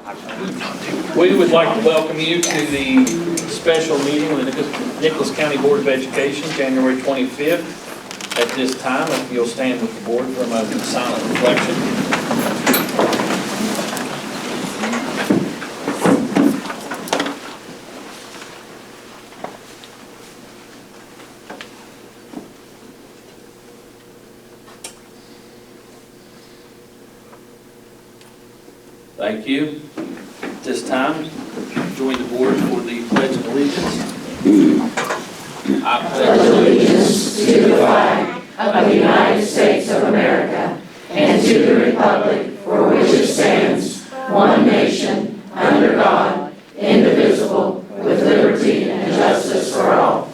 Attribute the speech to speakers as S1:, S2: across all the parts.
S1: We would like to welcome you to the special meeting of the Nicholas County Board of Education, January 25th. At this time, if you'll stand with the board for a moment of silent reflection. Thank you. At this time, join the board for the Pledge of Allegiance. I pledge
S2: allegiance to the flag of the United States of America and to the republic for which it stands, one nation, under God, indivisible, with liberty and justice for all.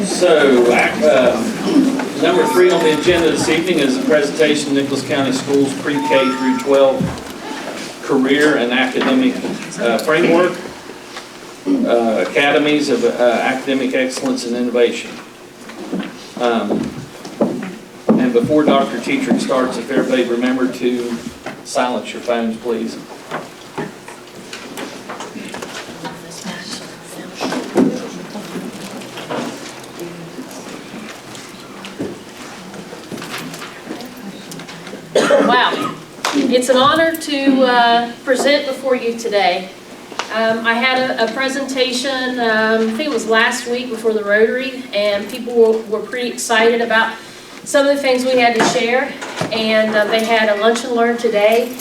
S1: So, number 3 on the agenda this evening is a presentation of Nicholas County Schools Pre-K through 12 Career and Academic Framework, Academies of Academic Excellence and Innovation. And before Dr. Tetrick starts, if everybody remember to silence your phones, please.
S3: Wow, it's an honor to present before you today. I had a presentation, I think it was last week before the Rotary, and people were pretty excited about some of the things we had to share. And they had a lunch and learn today.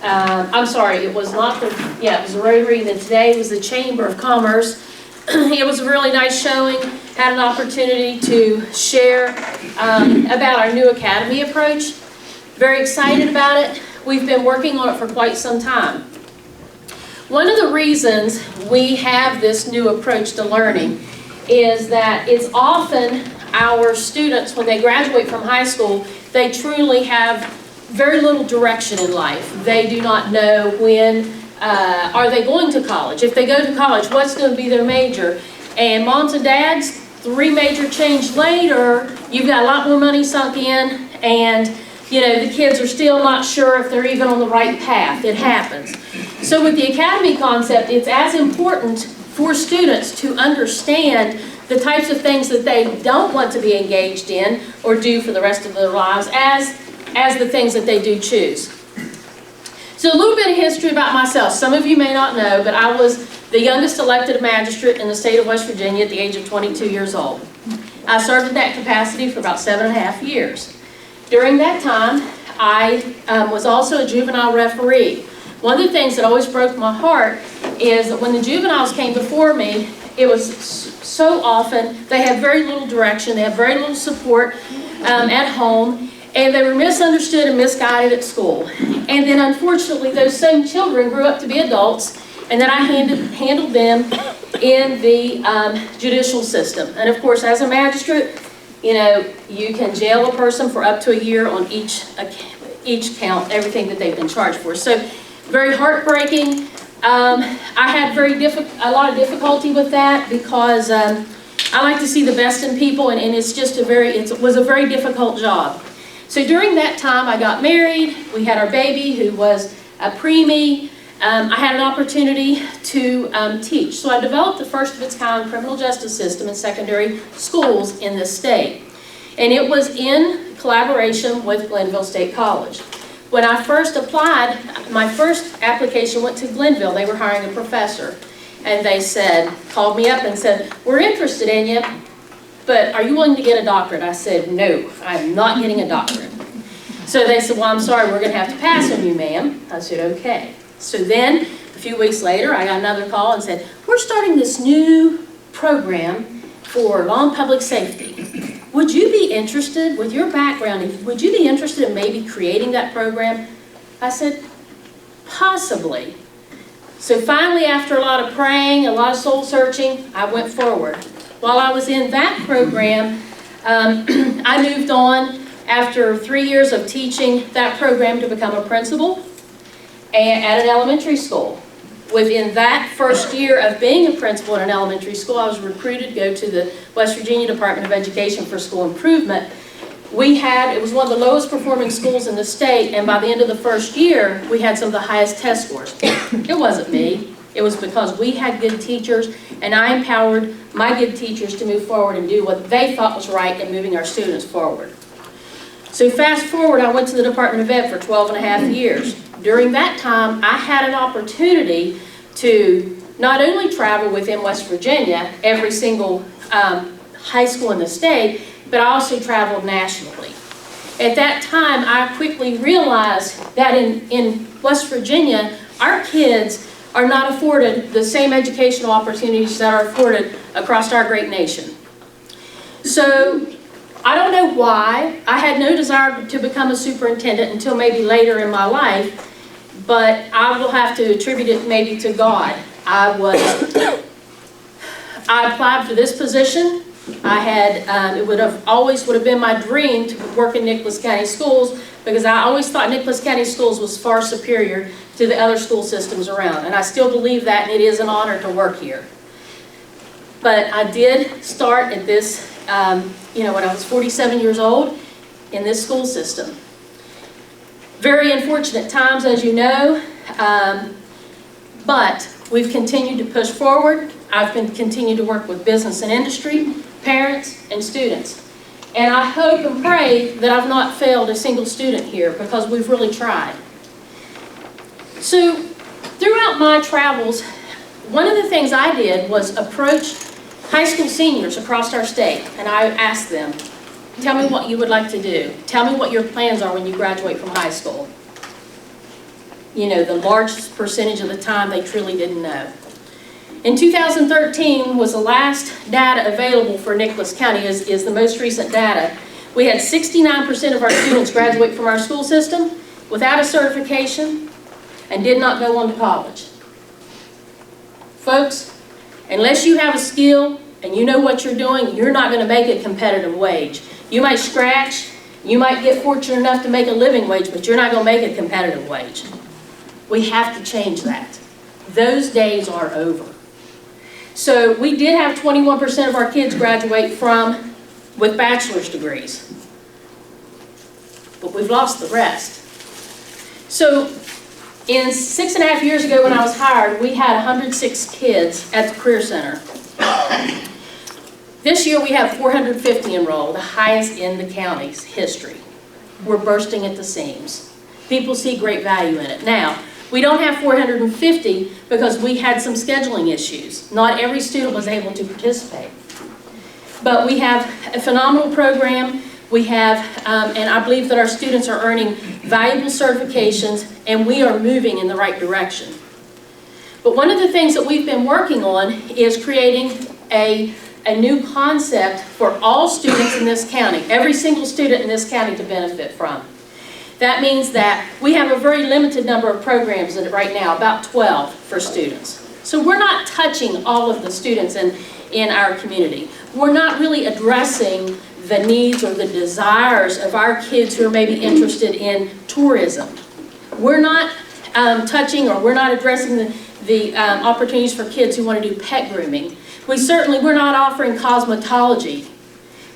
S3: I'm sorry, it was not it was the Rotary, and then today was the Chamber of Commerce. It was a really nice showing. Had an opportunity to share about our new academy approach. Very excited about it. We've been working on it for quite some time. One of the reasons we have this new approach to learning is that it's often our students, when they graduate from high school, they truly have very little direction in life. They do not know when are they going to college. If they go to college, what's going to be their major? And moms and dads, 3 major change later, you've got a lot more money sunk in, and you know, the kids are still not sure if they're even on the right path. It happens. So with the academy concept, it's as important for students to understand the types of things that they don't want to be engaged in or do for the rest of their lives as the things that they do choose. So a little bit of history about myself. Some of you may not know, but I was the youngest elected magistrate in the state of West Virginia at the age of 22 years old. I served in that capacity for about 7.5 years. During that time, I was also a juvenile referee. One of the things that always broke my heart is that when the juveniles came before me, it was so often they had very little direction, they had very little support at home, and they were misunderstood and misguided at school. And then unfortunately, those same children grew up to be adults, and then I handled them in the judicial system. And of course, as a magistrate, you know, you can jail a person for up to a year on each count, everything that they've been charged for. So, very heartbreaking. I had a lot of difficulty with that because I like to see the best in people, and it's just it was a very difficult job. So during that time, I got married. We had our baby, who was a preemie. I had an opportunity to teach. So I developed the first of its kind criminal justice system in secondary schools in this state. And it was in collaboration with Glenville State College. When I first applied, my first application went to Glenville. They were hiring a professor. And they called me up and said, "We're interested in you, but are you willing to get a doctorate?" I said, "No, I'm not getting a doctorate." So they said, "Well, I'm sorry, we're going to have to pass on you, ma'am." I said, "Okay." So then, a few weeks later, I got another call and said, "We're starting this new program for law and public safety. Would you be interested, with your background, would you be interested in maybe creating that program?" I said, "Possibly." So finally, after a lot of praying, a lot of soul searching, I went forward. While I was in that program, I moved on after 3 years of teaching that program to become a principal at an elementary school. within that first year of being a principal in an elementary school, I was recruited to go to the West Virginia Department of Education for school improvement. It was one of the lowest performing schools in the state, and by the end of the first year, we had some of the highest test scores. It wasn't me. It was because we had good teachers, and I empowered my good teachers to move forward and do what they thought was right in moving our students forward. So fast forward, I went to the Department of Ed for 12 and a half years. During that time, I had an opportunity to not only travel within West Virginia, every single high school in the state, but I also traveled nationally. At that time, I quickly realized that in West Virginia, our kids are not afforded the same educational opportunities that are afforded across our great nation. So, I don't know why. I had no desire to become a superintendent until maybe later in my life, but I will have to attribute it maybe to God. I applied for this position. It would have been my dream to work in Nicholas County Schools, because I always thought Nicholas County Schools was far superior to the other school systems around. And I still believe that, and it is an honor to work here. But I did start at this, when I was 47 years old, in this school system. Very unfortunate times, as you know, but we've continued to push forward. I've continued to work with business and industry, parents, and students. And I hope and pray that I've not failed a single student here, because we've really tried. So, throughout my travels, one of the things I did was approach high school seniors across our state, and I asked them, tell me what you would like to do. Tell me what your plans are when you graduate from high school. You know, the largest percentage of the time they truly didn't know. In 2013 was the last data available for Nicholas County, is the most recent data. We had 69% of our students graduate from our school system without a certification and did not go on to college. Folks, unless you have a skill and you know what you're doing, you're not going to make a competitive wage. You might scratch, you might get fortunate enough to make a living wage, but you're not going to make a competitive wage. We have to change that. Those days are over. So we did have 21% of our kids graduate with bachelor's degrees. But we've lost the rest. So in 6.5 years ago when I was hired, we had 106 kids at the Career Center. This year we have 450 enrolled, the highest in the county's history. We're bursting at the seams. People see great value in it. Now, we don't have 450 because we had some scheduling issues. Not every student was able to participate. But we have a phenomenal program. We have, and I believe that our students are earning valuable certifications, and we are moving in the right direction. But one of the things that we've been working on is creating a new concept for all students in this county, every single student in this county to benefit from. That means that we have a very limited number of programs in it right now, about 12 for students. So we're not touching all of the students in our community. We're not really addressing the needs or the desires of our kids who are maybe interested in tourism. We're not touching, or we're not addressing the opportunities for kids who want to do pet grooming. We're not offering cosmetology.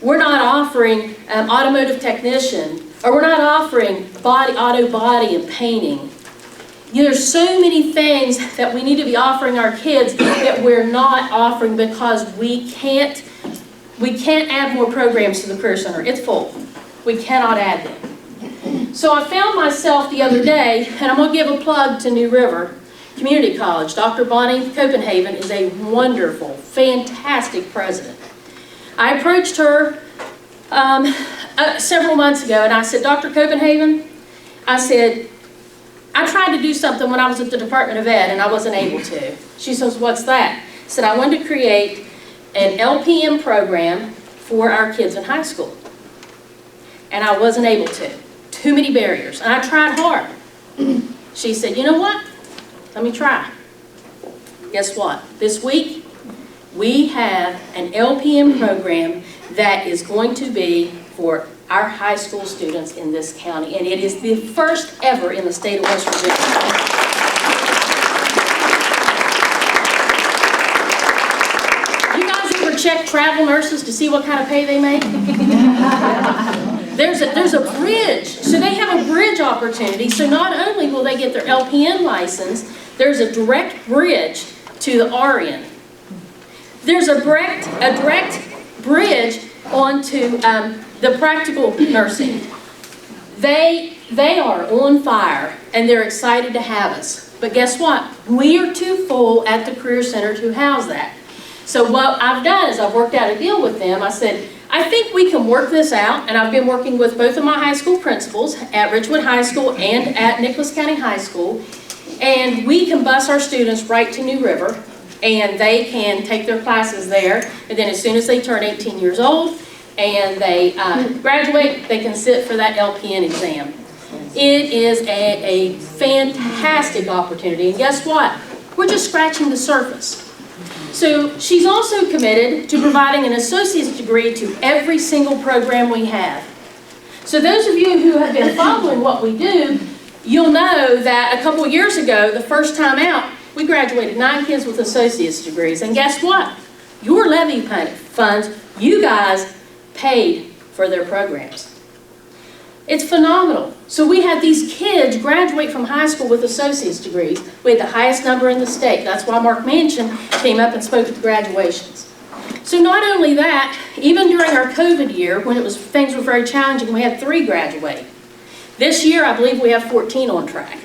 S3: We're not offering automotive technician, or we're not offering auto body and painting. There's so many things that we need to be offering our kids that we're not offering because we can't add more programs to the Career Center. It's full. We cannot add them. So I found myself the other day, and I'm going to give a plug to New River Community College. Dr. Bonnie Copenhagen is a wonderful, fantastic president. I approached her several months ago, and I said, Dr. Copenhagen, I said, I tried to do something when I was at the Department of Ed, and I wasn't able to. She says, what's that? I said, I wanted to create an LPM program for our kids in high school. And I wasn't able to. Too many barriers. And I tried hard. She said, you know what? Let me try. Guess what? This week, we have an LPM program that is going to be for our high school students in this county. And it is the first ever in the state of West Virginia. check travel nurses to see what kind of pay they make? There's a bridge. So they have a bridge opportunity. So not only will they get their LPN license, there's a direct bridge to the RN. There's a direct bridge onto the practical nursing. They are on fire, and they're excited to have us. But guess what? We are too full at the Career Center to house that. So what I've done is I've worked out a deal with them. I said, I think we can work this out, and I've been working with both of my high school principals at Ridgewood High School and at Nicholas County High School, and we can bus our students right to New River, and they can take their classes there, and then as soon as they turn 18 years old and they graduate, they can sit for that LPN exam. It is a fantastic opportunity, and guess what? We're just scratching the surface. So she's also committed to providing an associate's degree to every single program we have. So those of you who have been following what we do, you'll know that a couple years ago, the first time out, we graduated 9 kids with associate's degrees. And guess what? Your levy funds, you guys paid for their programs. It's phenomenal. So we had these kids graduate from high school with associate's degrees. We had the highest number in the state. That's why Mark Manchin came up and spoke at the graduations. So not only that, even during our COVID year, when things were very challenging, we had 3 graduate. This year, I believe we have 14 on track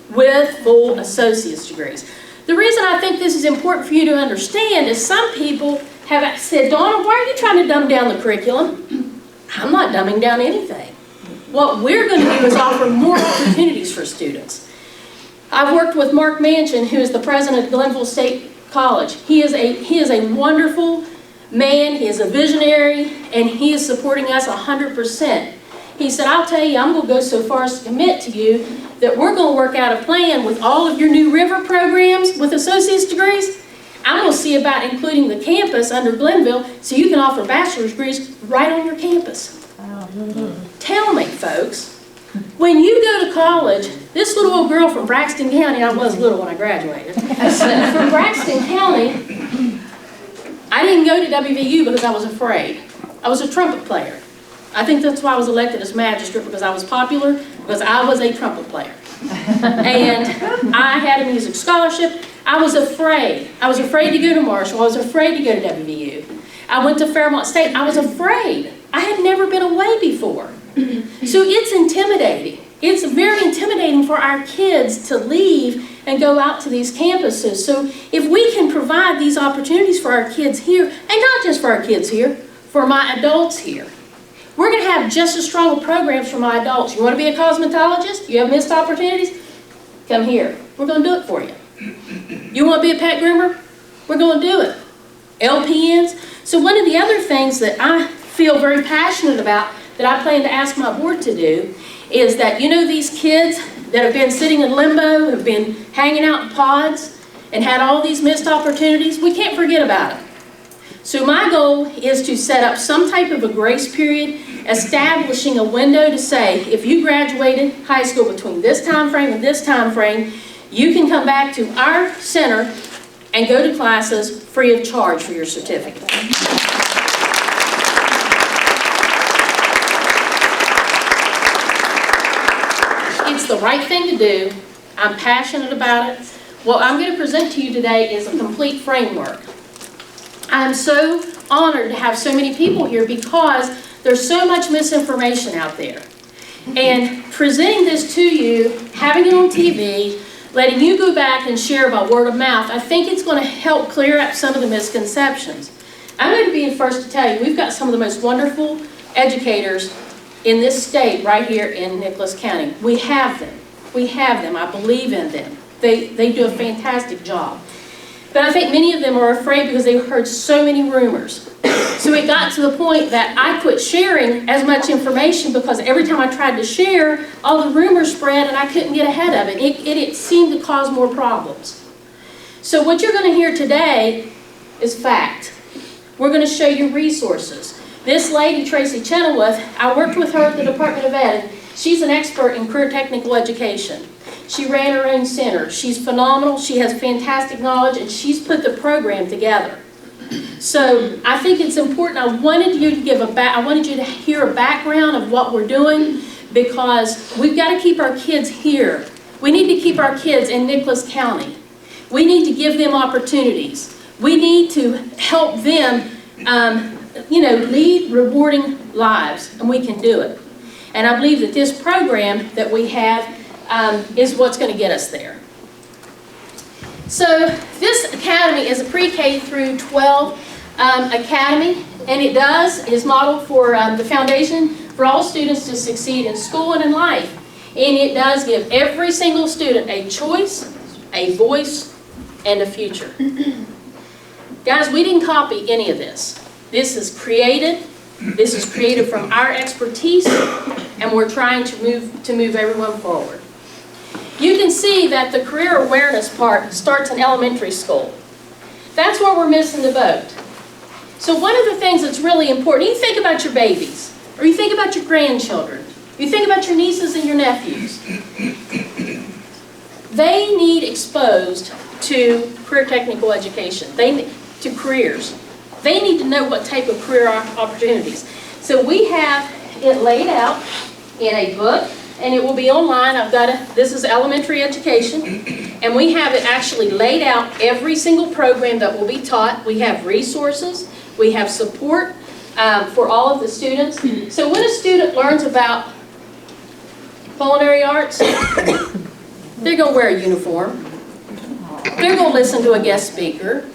S3: with full associate's degrees. The reason I think this is important for you to understand is some people have said, Donna, why are you trying to dumb down the curriculum? I'm not dumbing down anything. What we're going to do is offer more opportunities for students. I've worked with Mark Manchin, who is the president of Glenville State College. He is a wonderful man, he is a visionary, and he is supporting us 100%. He said, I'll tell you, I'm going to go so far as to commit to you that we're going to work out a plan with all of your New River programs with associate's degrees. I'm going to see about including the campus under Glenville so you can offer bachelor's degrees right on your campus. Tell me, folks, when you go to college, this little old girl from Braxton County, I was little when I graduated, from Braxton County, I didn't go to WVU because I was afraid. I was a trumpet player. I think that's why I was elected as magistrate, because I was popular, because I was a trumpet player. And I had a music scholarship. I was afraid. I was afraid to go to Marshall. I was afraid to go to WVU. I went to Fairmont State. I was afraid. I had never been away before. So it's intimidating. It's very intimidating for our kids to leave and go out to these campuses. So if we can provide these opportunities for our kids here, and not just for our kids here, for my adults here, we're going to have just as strong programs for my adults. You want to be a cosmetologist? You have missed opportunities? Come here. We're going to do it for you. You want to be a pet groomer? We're going to do it. LPNs. So one of the other things that I feel very passionate about that I plan to ask my board to do is that, you know, these kids that have been sitting in limbo, have been hanging out in pods, and had all these missed opportunities, we can't forget about them. So my goal is to set up some type of a grace period, establishing a window to say, if you graduated high school between this time frame and this time frame, you can come back to our center and go to classes free of charge for your certificate. It's the right thing to do. I'm passionate about it. What I'm going to present to you today is a complete framework. I'm so honored to have so many people here because there's so much misinformation out there. And presenting this to you, having it on TV, letting you go back and share by word of mouth, I think it's going to help clear up some of the misconceptions. I'm going to be the first to tell you, we've got some of the most wonderful educators in this state right here in Nicholas County. We have them. We have them. I believe in them. They do a fantastic job. But I think many of them are afraid because they've heard so many rumors. So it got to the point that I quit sharing as much information because every time I tried to share, all the rumors spread and I couldn't get ahead of it. It seemed to cause more problems. So what you're going to hear today is fact. We're going to show you resources. This lady, Tracy Chenoweth, I worked with her at the Department of Ed. She's an expert in career technical education. She ran her own center. She's phenomenal. She has fantastic knowledge, and she's put the program together. So I think it's important. I wanted you to hear a background of what we're doing, because we've got to keep our kids here. We need to keep our kids in Nicholas County. We need to give them opportunities. We need to help them, lead rewarding lives, and we can do it. And I believe that this program that we have is what's going to get us there. So this academy is a pre-K through 12 academy, and it is modeled for the foundation for all students to succeed in school and in life. And it does give every single student a choice, a voice, and a future. Guys, we didn't copy any of this. This is created from our expertise, and we're trying to move everyone forward. You can see that the career awareness part starts in elementary school. That's where we're missing the boat. So one of the things that's really important, you think about your babies, or you think about your grandchildren, you think about your nieces and your nephews. They need exposed to career technical education, to careers. They need to know what type of career opportunities. So we have it laid out in a book, and it will be online. This is elementary education, and we have it actually laid out, every single program that will be taught. We have resources, we have support for all of the students. So when a student learns about culinary arts, they're going to wear a uniform. They're going to listen to a guest speaker.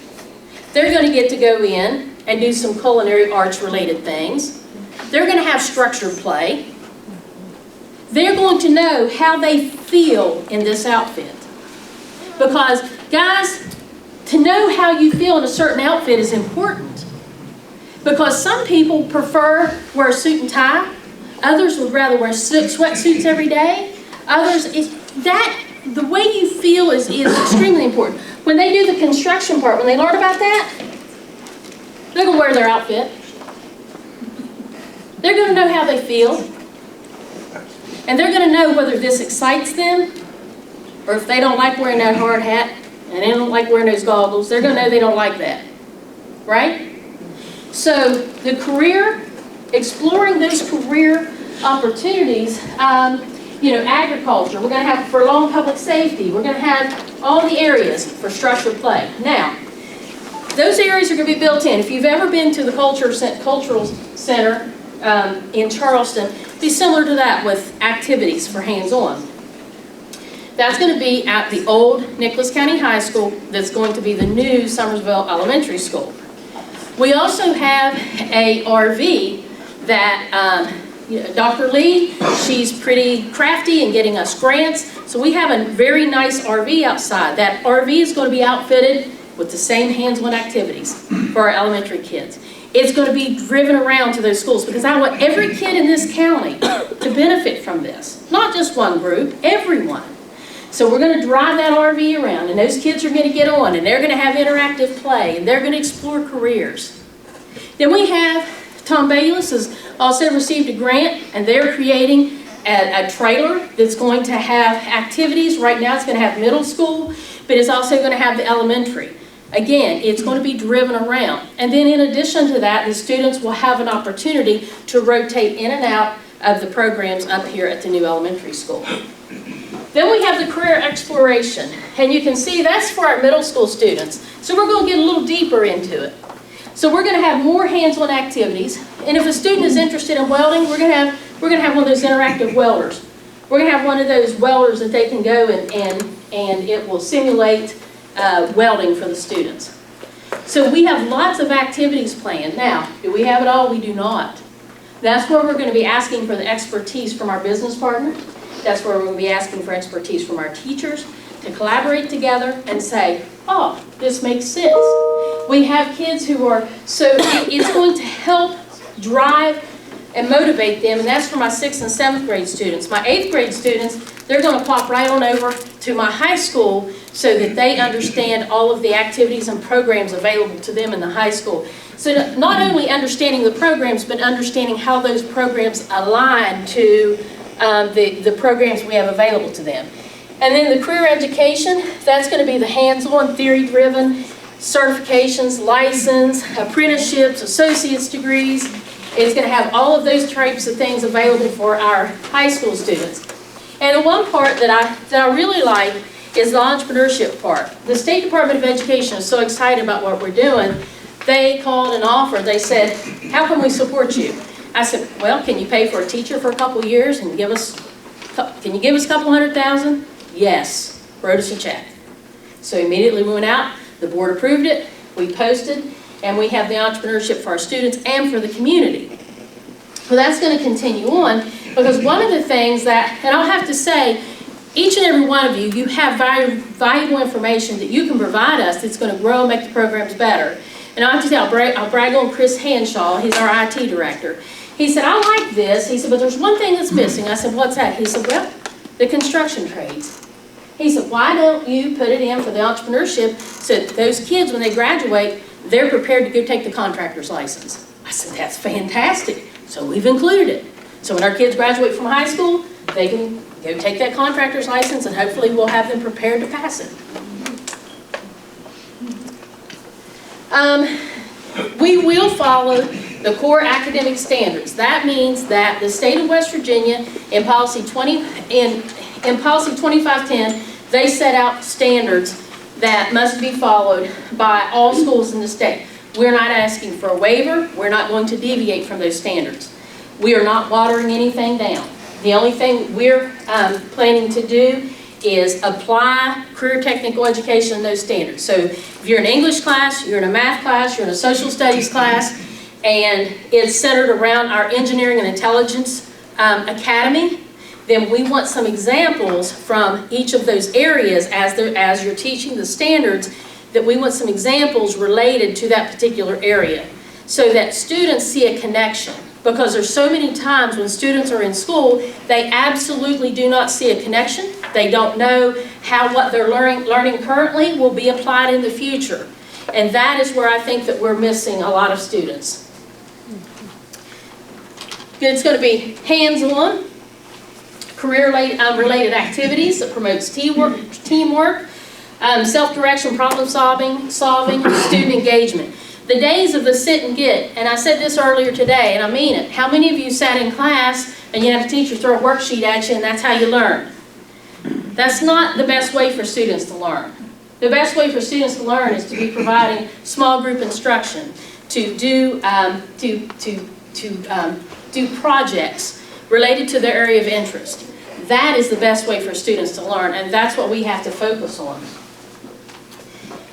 S3: They're going to get to go in and do some culinary arts related things. They're going to have structured play. They're going to know how they feel in this outfit. Because, guys, to know how you feel in a certain outfit is important. Because some people prefer wear a suit and tie. Others would rather wear sweatsuits every day. Others, the way you feel is extremely important. When they do the construction part, when they learn about that, they're going to wear their outfit. They're going to know how they feel. And they're going to know whether this excites them, or if they don't like wearing that hard hat, and they don't like wearing those goggles, they're going to know they don't like that. Right? So the career, exploring those career opportunities, agriculture, we're going to have for long public safety, we're going to have all the areas for structured play. Now, those areas are going to be built in. If you've ever been to the Cultural Center in Charleston, be similar to that with activities for hands-on. That's going to be at the old Nicholas County High School. That's going to be the new Summersville Elementary School. We also have a RV that Dr. Lee, she's pretty crafty in getting us grants. So we have a very nice RV outside. That RV is going to be outfitted with the same hands-on activities for our elementary kids. It's going to be driven around to those schools, because I want every kid in this county to benefit from this. Not just one group, everyone. So we're going to drive that RV around, and those kids are going to get on, and they're going to have interactive play, and they're going to explore careers. Then we have Tom Bayless has also received a grant, and they're creating a trailer that's going to have activities. Right now it's going to have middle school, but it's also going to have the elementary. Again, it's going to be driven around. And then in addition to that, the students will have an opportunity to rotate in and out of the programs up here at the new elementary school. Then we have the career exploration. And you can see that's for our middle school students. So we're going to get a little deeper into it. So we're going to have more hands-on activities. And if a student is interested in welding, we're going to have one of those interactive welders. We're going to have one of those welders that they can go and it will simulate welding for the students. So we have lots of activities planned. Now, do we have it all? We do not. That's where we're going to be asking for the expertise from our business partners. That's where we're going to be asking for expertise from our teachers to collaborate together and say, oh, this makes sense. We have kids who are, so it's going to help drive and motivate them, and that's for my 6th and 7th grade students. My 8th grade students, they're going to pop right on over to my high school so that they understand all of the activities and programs available to them in the high school. So not only understanding the programs, but understanding how those programs align to the programs we have available to them. And then the career education, that's going to be the hands-on, theory-driven certifications, license, apprenticeships, associate's degrees. It's going to have all of those types of things available for our high school students. And the one part that I really like is the entrepreneurship part. The State Department of Education is so excited about what we're doing. They called and offered. They said, how can we support you? I said, well, can you pay for a teacher for a couple years and can you give us a couple $100,000? Yes. Wrote us a check. So immediately we went out, the board approved it, we posted, and we have the entrepreneurship for our students and for the community. Well, that's going to continue on, because one of the things that, and I'll have to say, each and every one of you, you have valuable information that you can provide us that's going to grow and make the programs better. And I'll have to say, I'll brag on Chris Hanshaw, he's our IT director. He said, I like this. He said, but there's one thing that's missing. I said, what's that? He said, well, the construction trades. He said, why don't you put it in for the entrepreneurship so that those kids, when they graduate, they're prepared to go take the contractor's license. I said, that's fantastic. So we've included it. So when our kids graduate from high school, they can go take that contractor's license, and hopefully we'll have them prepared to pass it. We will follow the core academic standards. That means that the state of West Virginia in policy 2510, they set out standards that must be followed by all schools in the state. We're not asking for a waiver. We're not going to deviate from those standards. We are not watering anything down. The only thing we're planning to do is apply career technical education in those standards. So if you're in an English class, you're in a math class, you're in a social studies class, and it's centered around our engineering and intelligence academy, then we want some examples from each of those areas as you're teaching the standards, that we want some examples related to that particular area so that students see a connection. Because there's so many times when students are in school, they absolutely do not see a connection. They don't know how what they're learning currently will be applied in the future. And that is where I think that we're missing a lot of students. It's going to be hands-on, career-related activities that promotes teamwork, self-direction, problem-solving, student engagement. The days of the sit and get, and I said this earlier today, and I mean it. How many of you sat in class and you had a teacher throw a worksheet at you and that's how you learn? That's not the best way for students to learn. The best way for students to learn is to be providing small group instruction, to do projects related to their area of interest. That is the best way for students to learn, and that's what we have to focus on.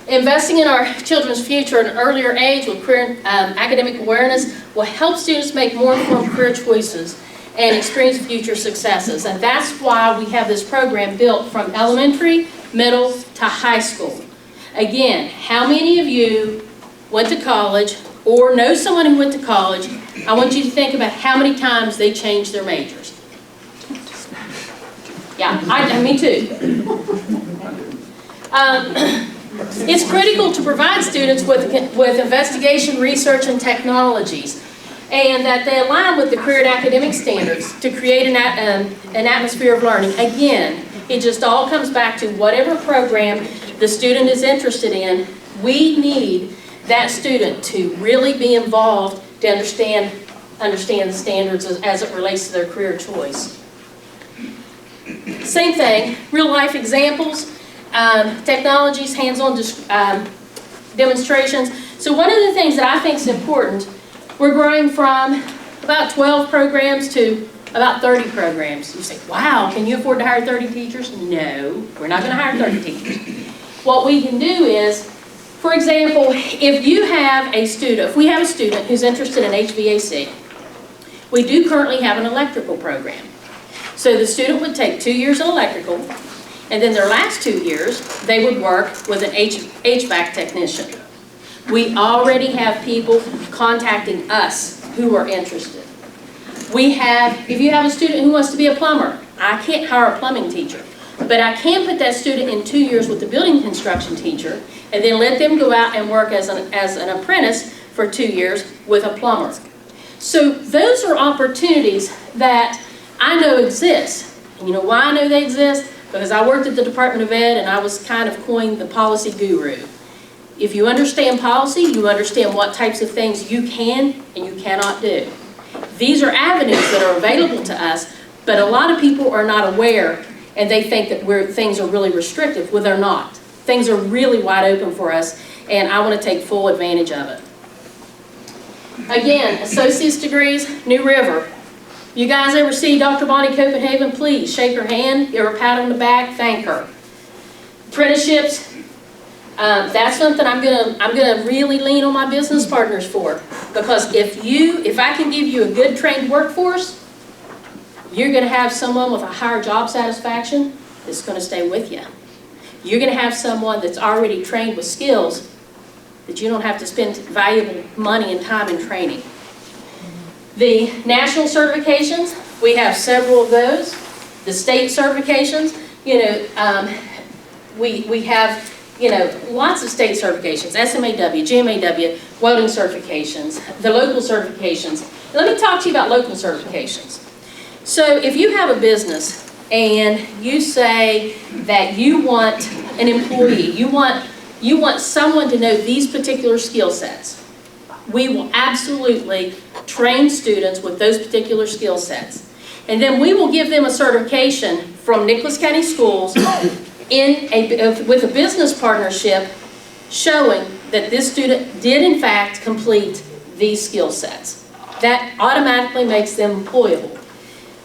S3: Investing in our children's future at an earlier age with career academic awareness will help students make more informed career choices and experience future successes. And that's why we have this program built from elementary, middle, to high school. Again, how many of you went to college or know someone who went to college? I want you to think about how many times they changed their majors. Yeah, me too. It's critical to provide students with investigation, research, and technologies, and that they align with the career and academic standards to create an atmosphere of learning. Again, it just all comes back to whatever program the student is interested in. We need that student to really be involved to understand the standards as it relates to their career choice. Same thing, real life examples. Technologies, hands-on demonstrations. So one of the things that I think is important, we're growing from about 12 programs to about 30 programs. You say, wow, can you afford to hire 30 teachers? No, we're not going to hire 30 teachers. What we can do is, for example, if we have a student who's interested in HVAC, we do currently have an electrical program. So the student would take 2 years of electrical, and then their last 2 years, they would work with an HVAC technician. We already have people contacting us who are interested. If you have a student who wants to be a plumber, I can't hire a plumbing teacher, but I can put that student in 2 years with the building construction teacher, and then let them go out and work as an apprentice for 2 years with a plumber. So those are opportunities that I know exist. And you know why I know they exist? Because I worked at the Department of Ed and I was kind of coined the policy guru. If you understand policy, you understand what types of things you can and you cannot do. These are avenues that are available to us, but a lot of people are not aware, and they think that things are really restrictive. Well, they're not. Things are really wide open for us, and I want to take full advantage of it. Again, associate's degrees, New River. You guys ever see Dr. Bonnie Copenhagen? Please shake her hand, give her a pat on the back, thank her. Apprenticeships, that's something I'm gonna really lean on my business partners for, because if I can give you a good trained workforce, you're gonna have someone with a higher job satisfaction that's gonna stay with you. You're gonna have someone that's already trained with skills that you don't have to spend valuable money and time in training. The national certifications, we have several of those. The state certifications, we have, lots of state certifications, SMAW, GMAW, welding certifications, the local certifications. Let me talk to you about local certifications. So if you have a business and you say that you want an employee, you want someone to know these particular skill sets, we will absolutely train students with those particular skill sets. And then we will give them a certification from Nicholas County Schools with a business partnership showing that this student did in fact complete these skill sets. That automatically makes them employable.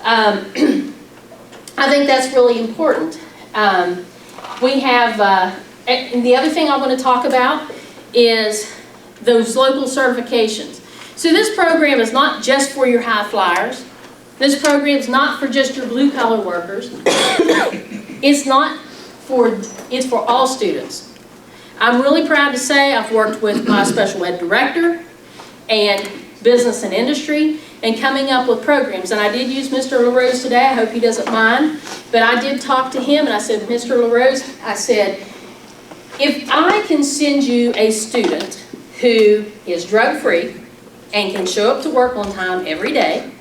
S3: I think that's really important. We have, and the other thing I want to talk about is those local certifications. So this program is not just for your high flyers. This program is not for just your blue collar workers. It's for all students. I'm really proud to say I've worked with my special ed director and business and industry and coming up with programs. And I did use Mr. LaRose today. I hope he doesn't mind. But I did talk to him and I said, Mr. LaRose, I said, if I can send you a student who is drug-free and can show up to work on time every day,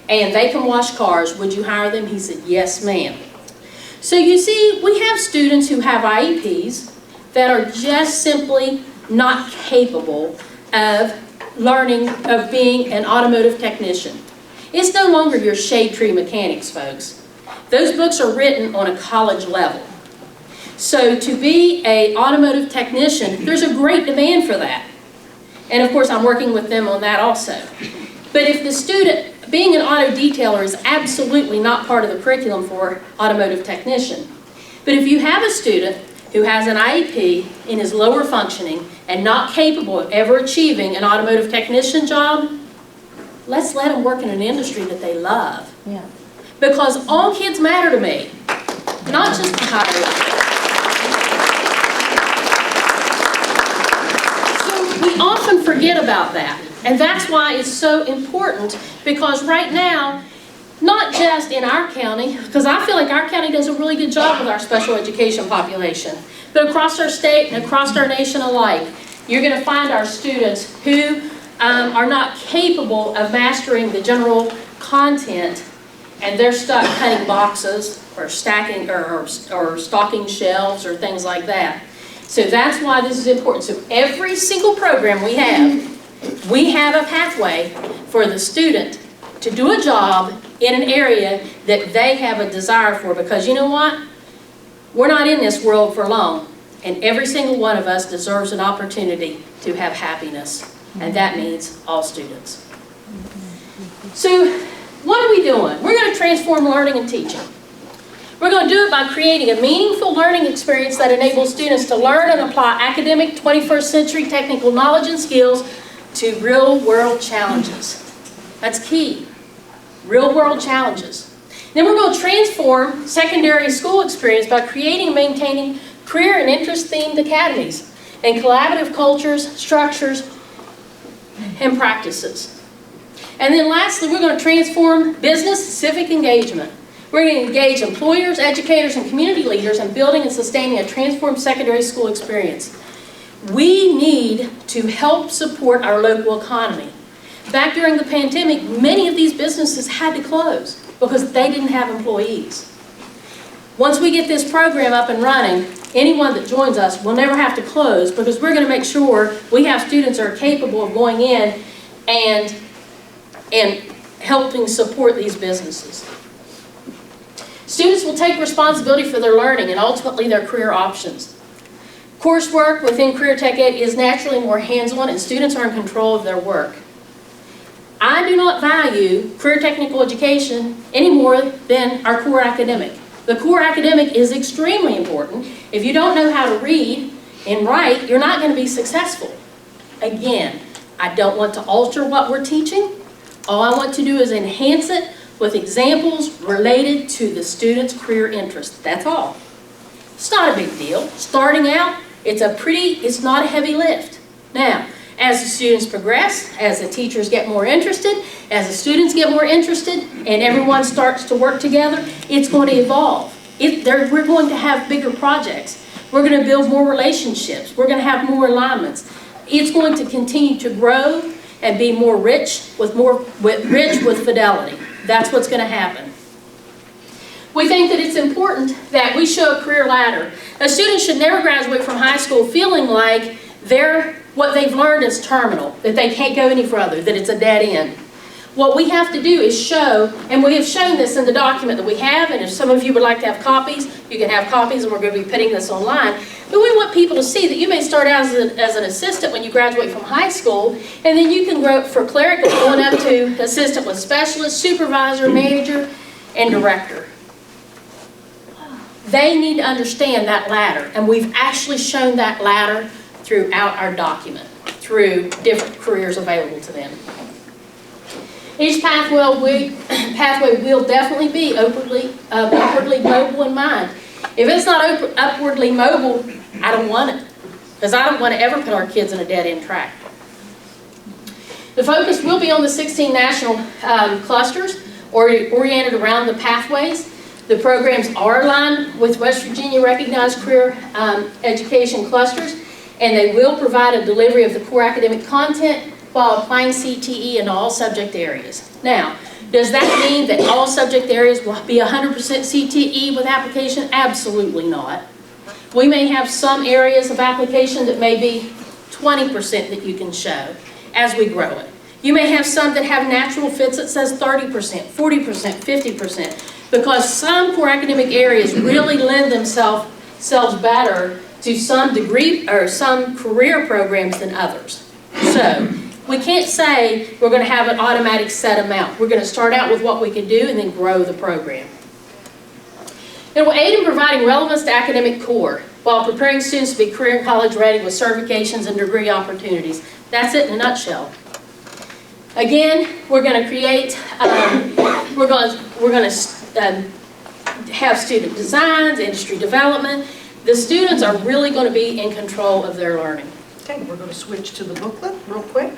S3: and they can wash cars, would you hire them? He said, yes, ma'am. So you see, we have students who have IEPs that are just simply not capable of learning, of being an automotive technician. It's no longer your shade tree mechanics, folks. Those books are written on a college level. So to be an automotive technician, there's a great demand for that. And of course, I'm working with them on that also. But if the student, being an auto detailer is absolutely not part of the curriculum for automotive technician. But if you have a student who has an IEP and is lower functioning and not capable of ever achieving an automotive technician job, let's let them work in an industry that they love.
S2: Yeah.
S3: Because all kids matter to me, not just the higher level. We often forget about that, and that's why it's so important, because right now, not just in our county, because I feel like our county does a really good job with our special education population, but across our state and across our nation alike, you're going to find our students who are not capable of mastering the general content, and they're stuck cutting boxes or stacking or stocking shelves or things like that. So that's why this is important. So every single program we have a pathway for the student to do a job in an area that they have a desire for, because you know what? We're not in this world for long, and every single one of us deserves an opportunity to have happiness, and that means all students. So what are we doing? We're going to transform learning and teaching. We're going to do it by creating a meaningful learning experience that enables students to learn and apply academic 21st century technical knowledge and skills to real-world challenges. That's key. Real-world challenges. Then we're going to transform secondary school experience by creating and maintaining career and interest-themed academies and collaborative cultures, structures, and practices. And then lastly, we're going to transform business civic engagement. We're going to engage employers, educators, and community leaders in building and sustaining a transformed secondary school experience. We need to help support our local economy. Back during the pandemic, many of these businesses had to close because they didn't have employees. Once we get this program up and running, anyone that joins us will never have to close, because we're going to make sure we have students that are capable of going in and helping support these businesses. Students will take responsibility for their learning and ultimately their career options. Coursework within Career Tech Ed is naturally more hands-on, and students are in control of their work. I do not value career technical education any more than our core academic. The core academic is extremely important. If you don't know how to read and write, you're not going to be successful. Again, I don't want to alter what we're teaching. All I want to do is enhance it with examples related to the student's career interest. That's all. It's not a big deal. Starting out, it's not a heavy lift. Now, as the students progress, as the teachers get more interested, as the students get more interested, and everyone starts to work together, it's going to evolve. We're going to have bigger projects. We're going to build more relationships. We're going to have more alignments. It's going to continue to grow and be more rich with fidelity. That's what's going to happen. We think that it's important that we show a career ladder. A student should never graduate from high school feeling like what they've learned is terminal, that they can't go any further, that it's a dead end. What we have to do is show, and we have shown this in the document that we have, and if some of you would like to have copies, you can have copies, and we're going to be putting this online. But we want people to see that you may start out as an assistant when you graduate from high school, and then you can grow for clerical, going up to assistant with specialist, supervisor, manager, and director. They need to understand that ladder, and we've actually shown that ladder throughout our document, through different careers available to them. Each pathway will definitely be upwardly mobile in mind. If it's not upwardly mobile, I don't want it, because I don't want to ever put our kids in a dead-end track. The focus will be on the 16 national clusters oriented around the pathways. The programs are aligned with West Virginia recognized career education clusters, and they will provide a delivery of the core academic content while applying CTE in all subject areas. Now, does that mean that all subject areas will be 100% CTE with application? Absolutely not. We may have some areas of application that may be 20% that you can show as we grow it. You may have some that have natural fits that says 30%, 40%, 50%, because some core academic areas really lend themselves better to some degree or some career programs than others. So we can't say we're going to have an automatic set amount. We're going to start out with what we can do and then grow the program. It will aid in providing relevance to academic core while preparing students to be career and college ready with certifications and degree opportunities. That's it in a nutshell. Again, we're going to create, we're going to have student designs, industry development. The students are really going to be in control of their learning.
S4: Okay, we're going to switch to the booklet real quick.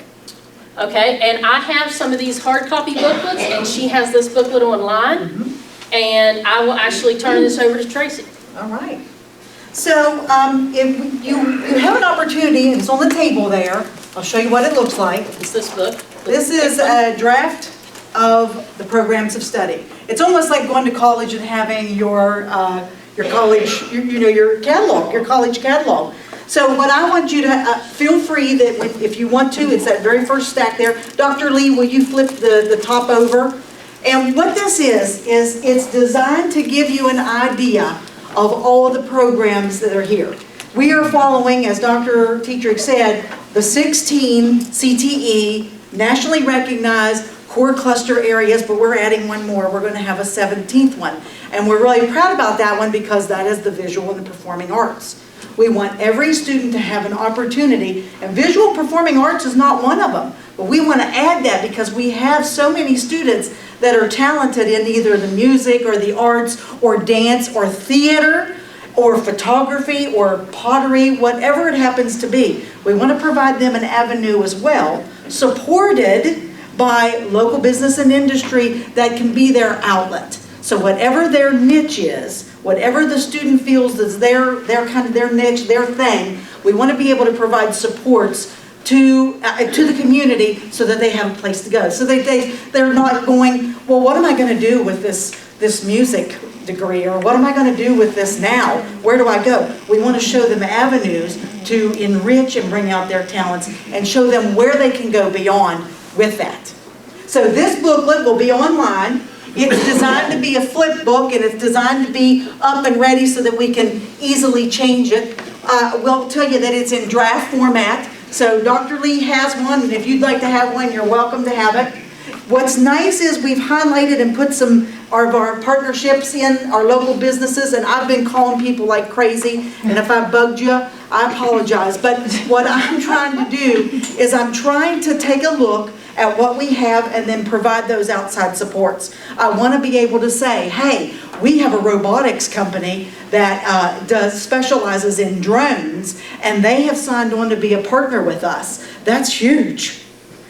S3: Okay, and I have some of these hard copy booklets, and she has this booklet online, and I will actually turn this over to Tracy.
S4: All right. So if you have an opportunity, and it's on the table there, I'll show you what it looks like.
S3: It's this book.
S4: This is a draft of the programs of study. It's almost like going to college and having your college, your catalog, your college catalog. So what I want you to, feel free that if you want to, it's that very first stack there. Dr. Lee, will you flip the top over? And what this is it's designed to give you an idea of all the programs that are here. We are following, as Dr. Tetrick said, the 16 CTE, nationally recognized core cluster areas, but we're adding one more. We're going to have a 17th one. And we're really proud about that one because that is the visual and the performing arts. We want every student to have an opportunity, and visual performing arts is not one of them, but we want to add that because we have so many students that are talented in either the music or the arts or dance or theater or photography or pottery, whatever it happens to be. We want to provide them an avenue as well, supported by local business and industry that can be their outlet. So whatever their niche is, whatever the student feels is their niche, their thing, we want to be able to provide supports to the community so that they have a place to go. So they're not going, well, what am I going to do with this this music degree, or what am I going to do with this now? Where do I go? We want to show them avenues to enrich and bring out their talents and show them where they can go beyond with that. So this booklet will be online. It's designed to be a flip book, and it's designed to be up and ready so that we can easily change it. We'll tell you that it's in draft format. So Dr. Lee has one, and if you'd like to have one, you're welcome to have it. What's nice is we've highlighted and put some of our partnerships in, our local businesses, and I've been calling people like crazy, and if I bugged you, I apologize. But what I'm trying to do is I'm trying to take a look at what we have and then provide those outside supports. I want to be able to say, hey, we have a robotics company that specializes in drones, and they have signed on to be a partner with us. That's huge,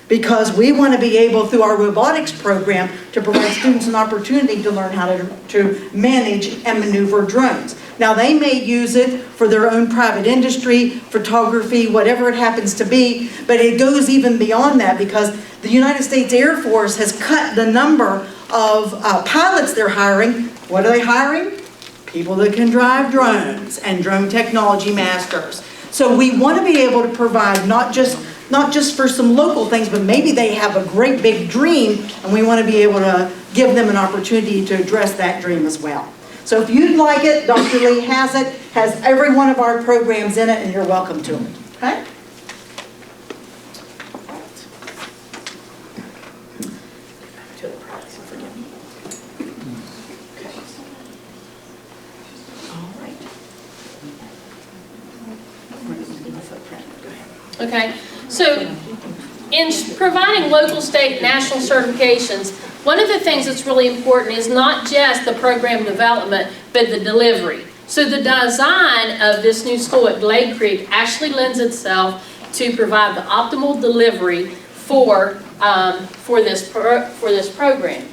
S4: because we want to be able, through our robotics program, to provide students an opportunity to learn how to manage and maneuver drones. Now, they may use it for their own private industry, photography, whatever it happens to be, but it goes even beyond that, because the United States Air Force has cut the number of pilots they're hiring. What are they hiring? People that can drive drones and drone technology masters. So we want to be able to provide not just for some local things, but maybe they have a great big dream, and we want to be able to give them an opportunity to address that dream as well. So if you'd like it, Dr. Lee has it, has every one of our programs in it, and you're welcome to it. Okay?
S3: Okay, so in providing local, state, national certifications, one of the things that's really important is not just the program development, but the delivery. So the design of this new school at Glade Creek actually lends itself to provide the optimal delivery for this program.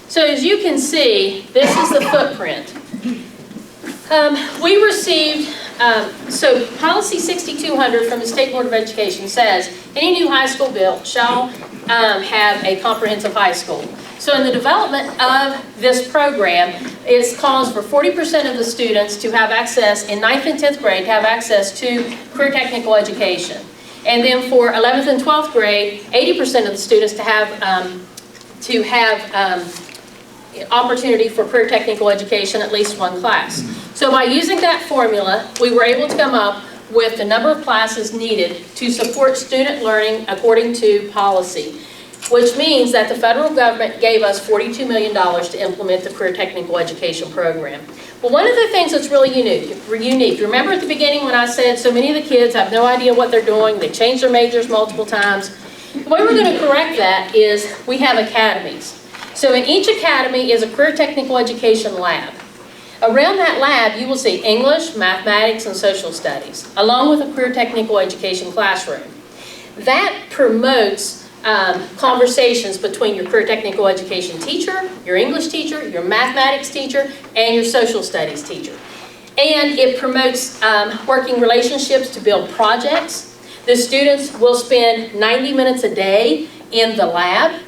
S3: So as you can see, this is the footprint. We received, so Policy 6200 from the State Board of Education says, any new high school built shall have a comprehensive high school. So in the development of this program, it calls for 40% of the students to have access, in 9th and 10th grade, to have access to career technical education. And then for 11th and 12th grade, 80% of the students to have opportunity for career technical education, at least one class. So by using that formula, we were able to come up with the number of classes needed to support student learning according to policy, which means that the federal government gave us $42 million to implement the career technical education program. Well, one of the things that's really unique, remember at the beginning when I said so many of the kids have no idea what they're doing, they change their majors multiple times. The way we're going to correct that is we have academies. So in each academy is a career technical education lab. Around that lab, you will see English, mathematics, and social studies, along with a career technical education classroom. That promotes conversations between your career technical education teacher, your English teacher, your mathematics teacher, and your social studies teacher. And it promotes working relationships to build projects. The students will spend 90 minutes a day in the lab.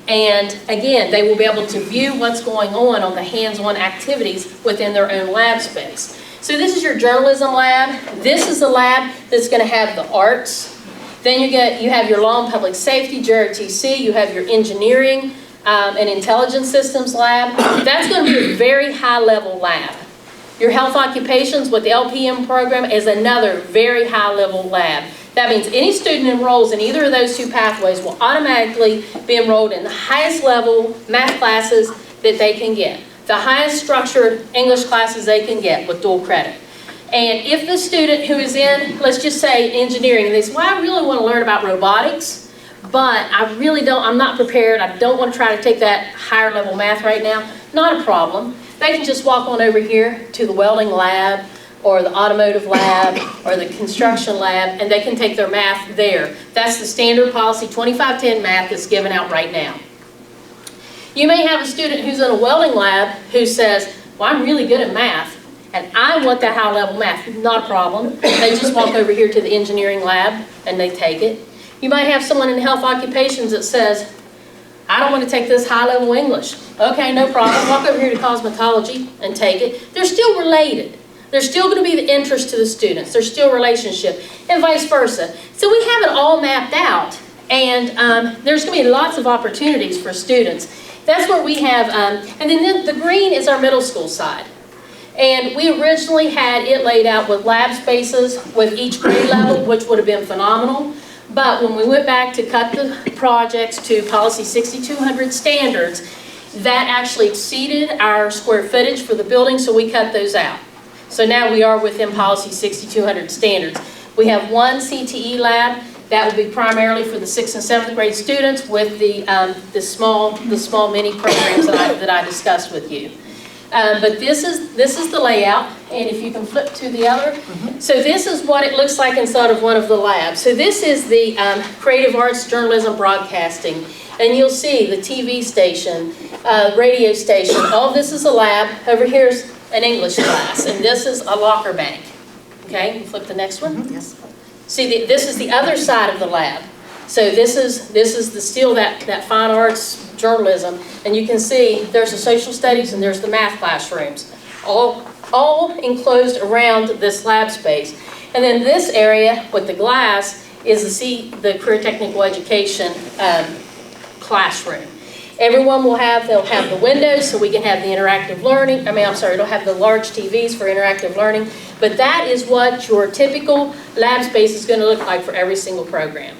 S3: And again, they will be able to view what's going on the hands-on activities within their own lab space. So this is your journalism lab. This is the lab that's going to have the arts. Then you have your law and public safety, JROTC. You have your engineering and intelligence systems lab. That's going to be a very high-level lab. Your health occupations with the LPM program is another very high-level lab. That means any student enrolls in either of those two pathways will automatically be enrolled in the highest level math classes that they can get, the highest structured English classes they can get with dual credit. And if the student who is in, let's just say engineering, and they say, well, I really want to learn about robotics, but I'm not prepared, I don't want to try to take that higher level math right now, not a problem. They can just walk on over here to the welding lab, or the automotive lab, or the construction lab, and they can take their math there. That's the standard policy 2510 math that's given out right now. You may have a student who's in a welding lab who says, well, I'm really good at math, and I want that high level math. Not a problem. They just walk over here to the engineering lab, and they take it. You might have someone in health occupations that says, I don't want to take this high-level English. Okay, no problem. Walk over here to cosmetology and take it. They're still related. There's still going to be the interest to the students. There's still relationship, and vice versa. So we have it all mapped out, and there's going to be lots of opportunities for students. That's where we have, and then the green is our middle school side. And we originally had it laid out with lab spaces with each grade level, which would have been phenomenal. But when we went back to cut the projects to policy 6200 standards, that actually exceeded our square footage for the building, so we cut those out. So now we are within policy 6200 standards. We have one CTE lab that will be primarily for the 6th and 7th grade students with the small mini programs that I discussed with you. But this is the layout, and if you can flip to the other. So this is what it looks like inside of one of the labs. So this is the Creative Arts, Journalism, Broadcasting, and you'll see the TV station, radio station. All this is a lab. Over here's an English class, and this is a locker bank. Okay, flip the next one.
S4: Yes.
S3: See, this is the other side of the lab. So this is still that fine arts journalism, and you can see there's the social studies and there's the math classrooms, all enclosed around this lab space. And then this area with the glass is the career technical education classroom. Everyone they'll have the windows so we can have the interactive learning. It'll have the large TVs for interactive learning. But that is what your typical lab space is going to look like for every single program.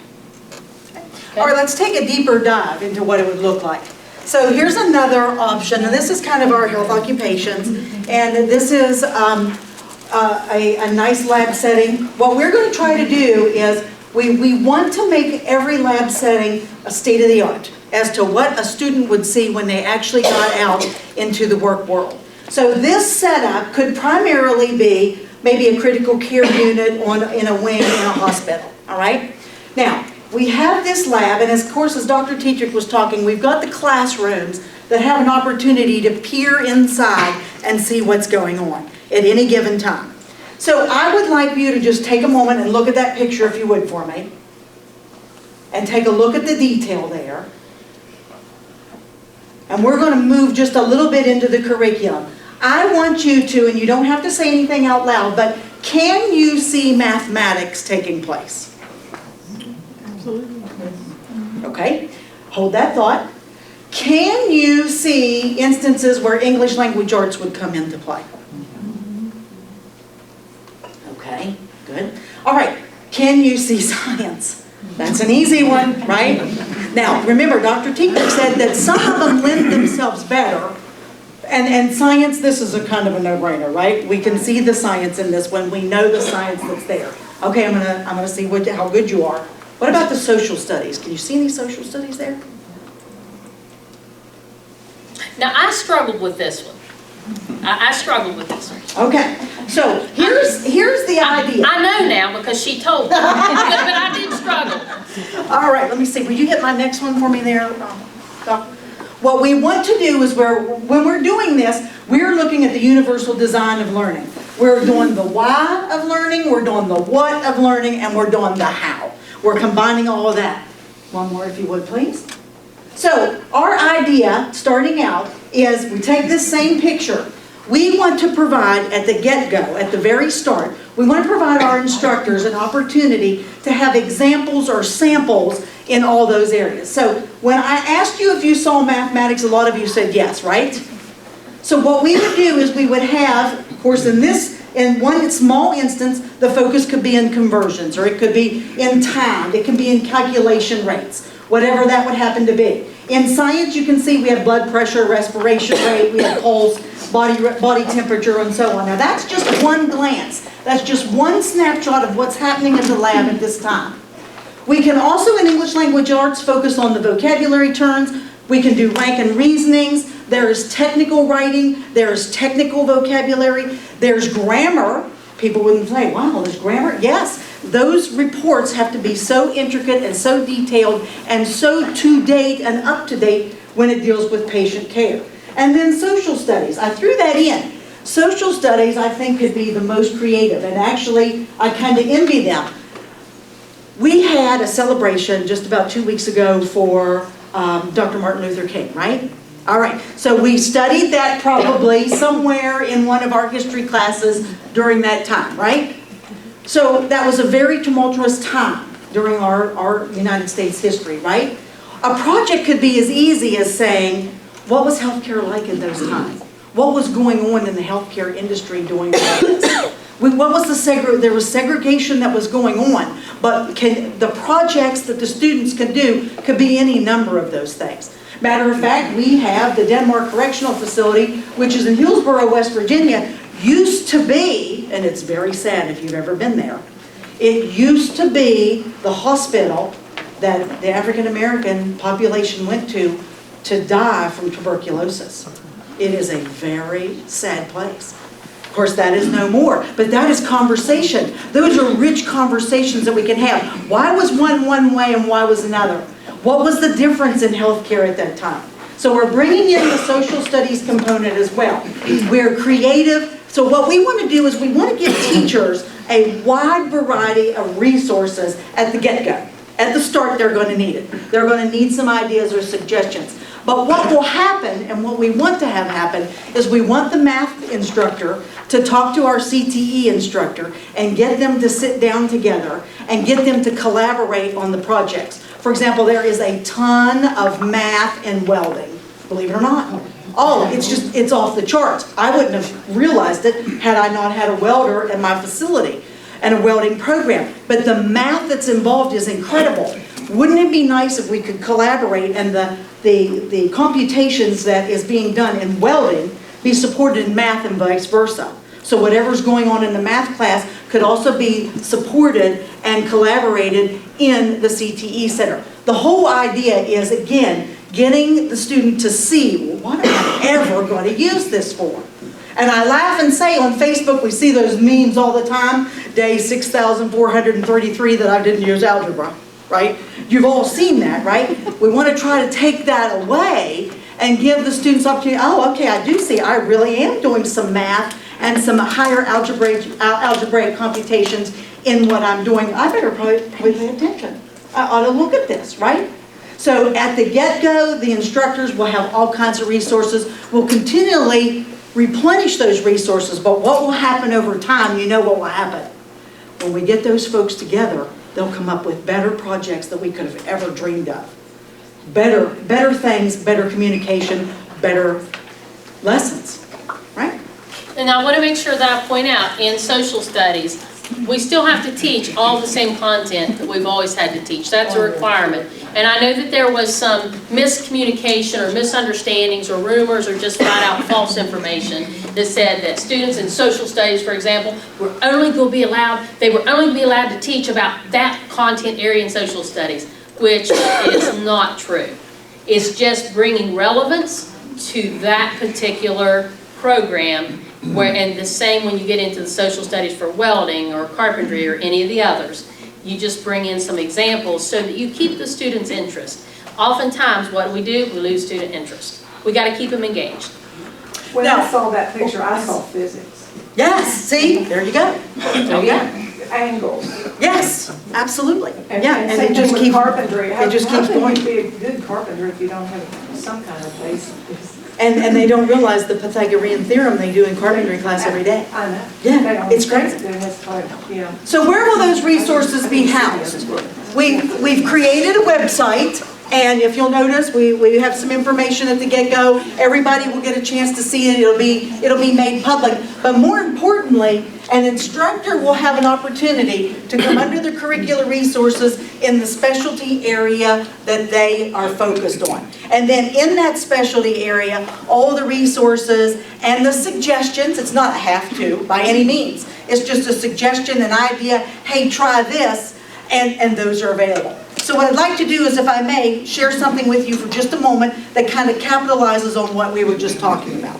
S4: All right, let's take a deeper dive into what it would look like. So here's another option, and this is kind of our health occupations, and this is a nice lab setting. What we're going to try to do is we want to make every lab setting a state-of-the-art as to what a student would see when they actually got out into the work world. So this setup could primarily be maybe a critical care unit in a wing in a hospital, all right? Now, we have this lab, and of course, as Dr. Tetrick was talking, we've got the classrooms that have an opportunity to peer inside and see what's going on at any given time. So I would like you to just take a moment and look at that picture, if you would, for me. And take a look at the detail there. And we're going to move just a little bit into the curriculum. I want you to, and you don't have to say anything out loud, but can you see mathematics taking place? Okay, hold that thought. Can you see instances where English language arts would come into play? Okay, good. All right, can you see science? That's an easy one, right? Now, remember, Dr. Tetrick said that some of them lend themselves better. And science, this is a kind of a no-brainer, right? We can see the science in this when we know the science that's there. Okay, I'm gonna see how good you are. What about the social studies? Can you see any social studies there?
S3: Now, I struggled with this one. I struggled with this one.
S4: Okay, so here's the idea.
S3: I know now because she told me, but I did struggle.
S4: All right, let me see. Will you hit my next one for me there, Doc? What we want to do is when we're doing this, we're looking at the universal design of learning. We're doing the why of learning, we're doing the what of learning, and we're doing the how. We're combining all of that. One more, if you would, please. So our idea, starting out, is we take this same picture. We want to provide, at the get-go, at the very start, we want to provide our instructors an opportunity to have examples or samples in all those areas. So when I asked you if you saw mathematics, a lot of you said yes, right? So what we would do is we would have, of course, in one small instance, the focus could be in conversions, or it could be in time, it can be in calculation rates, whatever that would happen to be. In science, you can see we have blood pressure, respiration rate, we have pulse, body temperature, and so on. Now that's just one glance. That's just one snapshot of what's happening in the lab at this time. We can also, in English language arts, focus on the vocabulary terms. We can do rank and reasonings. There's technical writing. There's technical vocabulary. There's grammar. People wouldn't say, wow, there's grammar. Yes, those reports have to be so intricate and so detailed and so to-date and up-to-date when it deals with patient care. And then social studies. I threw that in. Social studies, I think, could be the most creative. And actually, I kind of envy them. We had a celebration just about 2 weeks ago for Dr. Martin Luther King, right? All right, so we studied that probably somewhere in one of our history classes during that time, right? So that was a very tumultuous time during our United States history, right? A project could be as easy as saying, what was healthcare like in those times? What was going on in the healthcare industry during this? What was there was segregation that was going on, but the projects that the students could do could be any number of those things. Matter of fact, we have the Denmark Correctional Facility, which is in Hillsborough, West Virginia, used to be, and it's very sad if you've ever been there, it used to be the hospital that the African American population went to die from tuberculosis. It is a very sad place. Of course, that is no more, but that is conversation. Those are rich conversations that we can have. Why was one way and why was another? What was the difference in healthcare at that time? So we're bringing in the social studies component as well. We're creative. So what we want to do is we want to give teachers a wide variety of resources at the get-go. At the start, they're going to need it. They're going to need some ideas or suggestions. But what will happen, and what we want to have happen, is we want the math instructor to talk to our CTE instructor and get them to sit down together and get them to collaborate on the projects. For example, there is a ton of math and welding, believe it or not. Oh, it's off the charts. I wouldn't have realized it had I not had a welder in my facility and a welding program. But the math that's involved is incredible. Wouldn't it be nice if we could collaborate and the computations that is being done in welding be supported in math and vice versa? So whatever's going on in the math class could also be supported and collaborated in the CTE Center. The whole idea is, again, getting the student to see, well, what am I ever going to use this for? And I laugh and say on Facebook, we see those memes all the time, day 6,433 that I didn't use algebra, right? You've all seen that, right? We want to try to take that away and give the students opportunity. Oh, okay, I do see, I really am doing some math and some higher algebraic computations in what I'm doing. I better probably pay attention. I ought to look at this, right? So at the get-go, the instructors will have all kinds of resources. We'll continually replenish those resources, but what will happen over time, you know what will happen. When we get those folks together, they'll come up with better projects that we could have ever dreamed of. Better things, better communication, better lessons, right?
S3: And I want to make sure that I point out, in social studies, we still have to teach all the same content that we've always had to teach. That's a requirement. And I know that there was some miscommunication or misunderstandings or rumors or just flat out false information that said that students in social studies, for example, they were only going to be allowed to teach about that content area in social studies, which is not true. It's just bringing relevance to that particular program. And the same when you get into the social studies for welding or carpentry or any of the others. You just bring in some examples so that you keep the students' interest. Oftentimes, what do? We lose student interest. We got to keep them engaged.
S5: When I saw that picture, I saw physics.
S4: Yes, see, there you go. There you go.
S5: Angles.
S4: Yes, absolutely. Yeah, and
S5: same
S4: it just
S5: thing with
S4: keeps
S5: carpentry.
S4: it just keeps
S5: How
S4: going.
S5: can you be a good carpenter if you don't have some kind of base?
S4: And they don't realize the Pythagorean theorem they do in carpentry class every day.
S5: I know.
S4: Yeah,
S5: They don't
S4: it's
S5: think
S4: crazy.
S5: that it's like, yeah.
S4: So where will those resources be housed? We've created a website, and if you'll notice, we have some information at the get-go. Everybody will get a chance to see it. It'll be made public. But more importantly, an instructor will have an opportunity to come under the curricular resources in the specialty area that they are focused on. And then in that specialty area, all the resources and the suggestions, it's not a have to by any means. It's just a suggestion, an idea, hey, try this, and those are available. So what I'd like to do is, if I may, share something with you for just a moment that kind of capitalizes on what we were just talking about.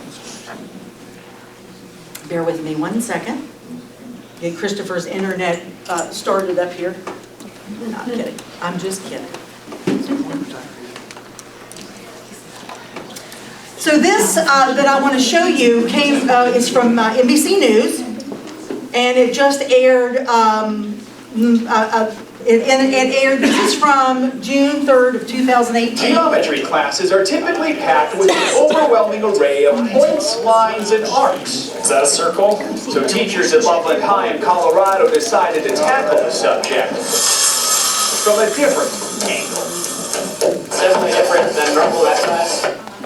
S4: Bear with me 1 second. Get Christopher's internet started up here. Not kidding. I'm just kidding. So this that I want to show you is from NBC News, and it just aired. It aired, this is from June 3rd of 2018.
S6: Geometry classes are typically packed with an overwhelming array of points, lines, and arcs. Is that a circle? So teachers at Loveland High in Colorado decided to tackle the subject from a different angle.
S7: It's definitely different than normal math class.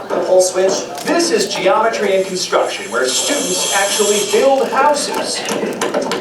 S7: The pole switch.
S6: This is geometry and construction, where students actually build houses.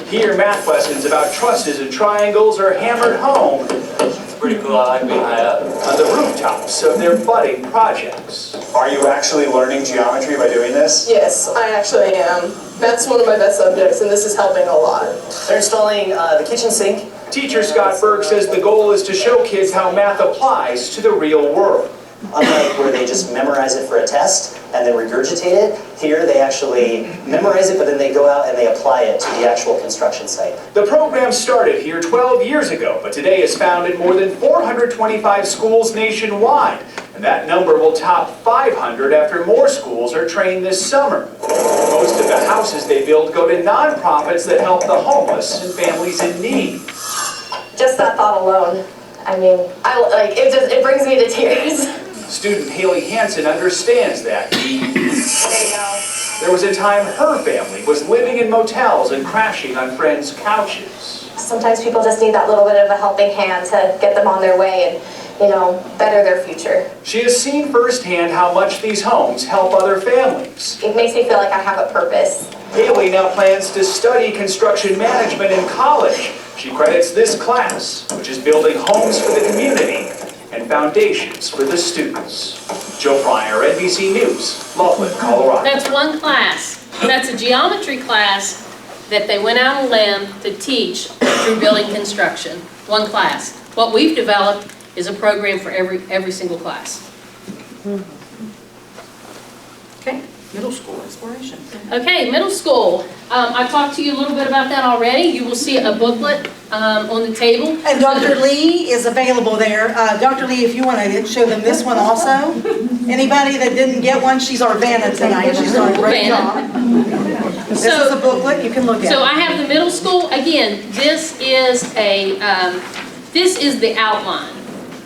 S6: Here, math lessons about trusses and triangles are hammered home
S7: It's pretty cool. I like being high up.
S6: on the rooftops of their budding projects.
S8: Are you actually learning geometry by doing this?
S9: Yes, I actually am. Math's one of my best subjects, and this is helping a lot.
S7: They're installing the kitchen sink.
S6: Teacher Scott Berg says the goal is to show kids how math applies to the real world.
S7: Unlike where they just memorize it for a test and then regurgitate it, here they actually memorize it, but then they go out and they apply it to the actual construction site.
S6: The program started here 12 years ago, but today is found in more than 425 schools nationwide. And that number will top 500 after more schools are trained this summer. Most of the houses they build go to nonprofits that help the homeless and families in need.
S9: Just that thought alone. I mean, it brings me to tears.
S6: Student Haley Hansen understands that need. There was a time her family was living in motels and crashing on friends' couches.
S9: Sometimes people just need that little bit of a helping hand to get them on their way and, better their future.
S6: She has seen firsthand how much these homes help other families.
S9: It makes me feel like I have a purpose.
S6: Haley now plans to study construction management in college. She credits this class, which is building homes for the community and foundations for the students. Joe Pryor, NBC News, Loveland, Colorado.
S3: That's one class. That's a geometry class that they went out on a limb to teach through building construction. One class. What we've developed is a program for every single class.
S4: Okay, middle school exploration.
S3: Okay, middle school. I talked to you a little bit about that already. You will see a booklet on the table.
S4: And Dr. Lee is available there. Dr. Lee, if you want to show them this one also. Anybody that didn't get one, she's our Vanna tonight. She's done a great job. This is a booklet you can look at.
S3: So I have the middle school. Again, this is the outline.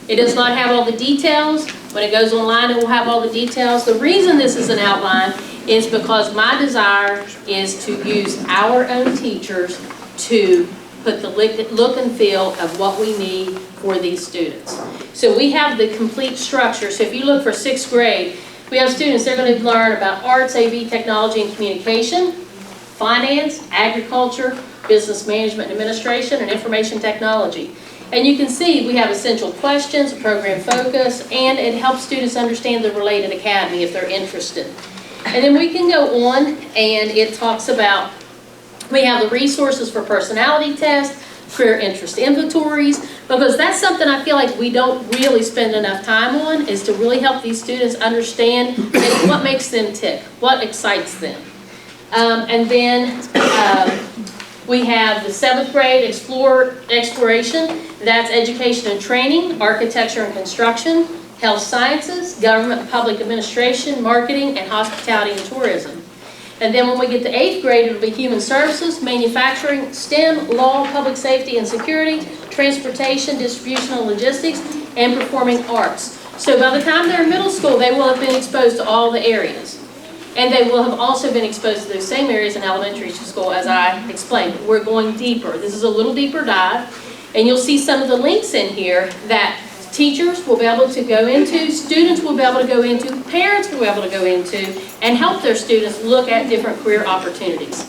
S3: It does not have all the details. When it goes online, it will have all the details. The reason this is an outline is because my desire is to use our own teachers to put the look and feel of what we need for these students. So we have the complete structure. So if you look for 6th grade, we have students, they're going to learn about arts, AV, technology, and communication, finance, agriculture, business management and administration, and information technology. And you can see we have essential questions, program focus, and it helps students understand the related academy if they're interested. And then we can go on and it talks about, we have the resources for personality tests, career interest inventories, because that's something I feel like we don't really spend enough time on, is to really help these students understand what makes them tick, what excites them. And then we have the 7th grade exploration. That's education and training, architecture and construction, health sciences, government and public administration, marketing, and hospitality and tourism. And then when we get to 8th grade, it'll be human services, manufacturing, STEM, law, public safety and security, transportation, distribution and logistics, and performing arts. So by the time they're in middle school, they will have been exposed to all the areas. And they will have also been exposed to those same areas in elementary school as I explained. We're going deeper. This is a little deeper dive. And you'll see some of the links in here that teachers will be able to go into, students will be able to go into, parents will be able to go into, and help their students look at different career opportunities.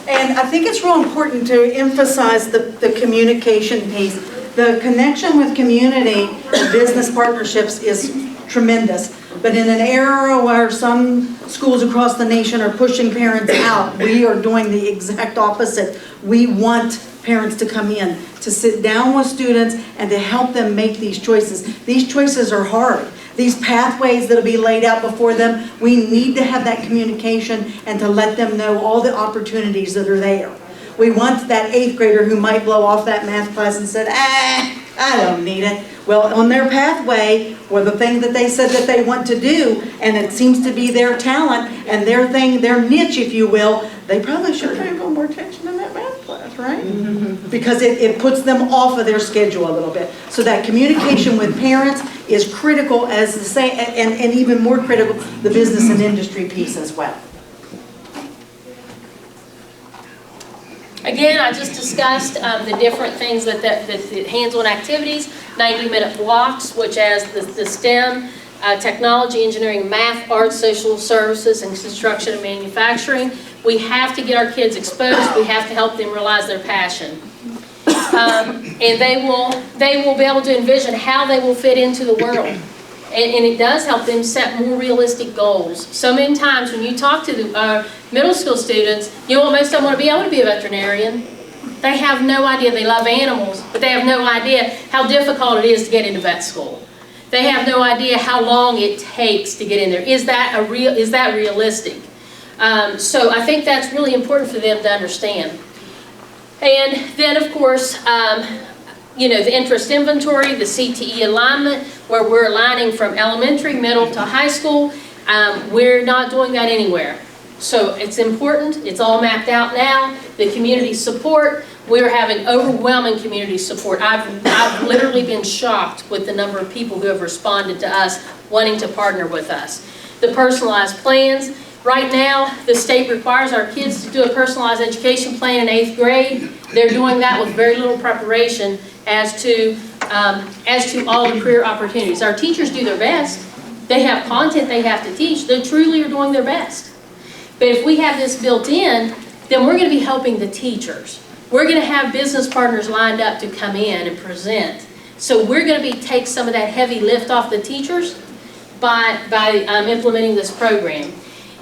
S4: And I think it's real important to emphasize the communication piece. The connection with community and business partnerships is tremendous. But in an era where some schools across the nation are pushing parents out, we are doing the exact opposite. We want parents to come in, to sit down with students and to help them make these choices. These choices are hard. These pathways that'll be laid out before them, we need to have that communication and to let them know all the opportunities that are there. We want that 8th grader who might blow off that math class and said, I don't need it. Well, on their pathway, or the thing that they said that they want to do, and it seems to be their talent and their thing, their niche, if you will, they probably should pay a little more attention in that math class. That's right. Because it puts them off of their schedule a little bit. So that communication with parents is critical as the same, and even more critical, the business and industry piece as well.
S3: Again, I just discussed the different things that the hands-on activities, 90-minute blocks, which as the STEM, technology, engineering, math, arts, social services, and construction and manufacturing. We have to get our kids exposed. We have to help them realize their passion. And they will be able to envision how they will fit into the world. And it does help them set more realistic goals. So many times when you talk to the middle school students, you know what most of them want to be able to be a veterinarian. They have no idea. They love animals, but they have no idea how difficult it is to get into vet school. They have no idea how long it takes to get in there. Is that realistic? So I think that's really important for them to understand. And then, of course, you know, the interest inventory, the CTE alignment, where we're aligning from elementary, middle to high school. We're not doing that anywhere. So it's important. It's all mapped out now. The community support, we're having overwhelming community support. I've literally been shocked with the number of people who have responded to us wanting to partner with us. The personalized plans. Right now, the state requires our kids to do a personalized education plan in 8th grade. They're doing that with very little preparation as to all the career opportunities. Our teachers do their best. They have content they have to teach. They truly are doing their best. But if we have this built in, then we're going to be helping the teachers. We're going to have business partners lined up to come in and present. So we're going to take some of that heavy lift off the teachers by implementing this program.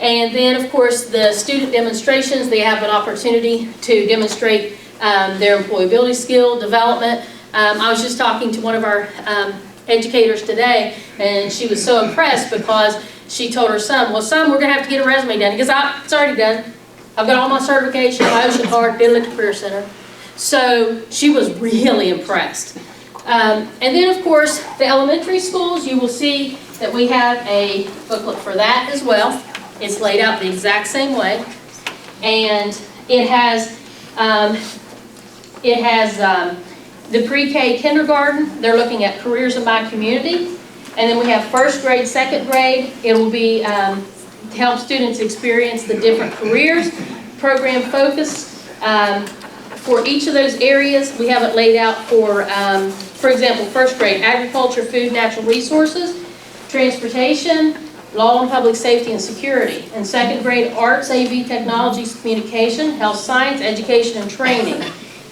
S3: And then, of course, the student demonstrations, they have an opportunity to demonstrate their employability skill development. I was just talking to one of our educators today, and she was so impressed because she told her son, well, son, we're going to have to get a resume done. He goes, it's already done. I've got all my certifications, my Ocean Card, been at the Career Center. So she was really impressed. And then, of course, the elementary schools, you will see that we have a booklet for that as well. It's laid out the exact same way. And it has the pre-K kindergarten. They're looking at careers in my community. And then we have first grade, second grade. It will be to help students experience the different careers, program focus. For each of those areas, we have it laid out for example, first grade, agriculture, food, natural resources, transportation, law and public safety and security. And second grade, arts, AV, technologies, communication, health science, education and training.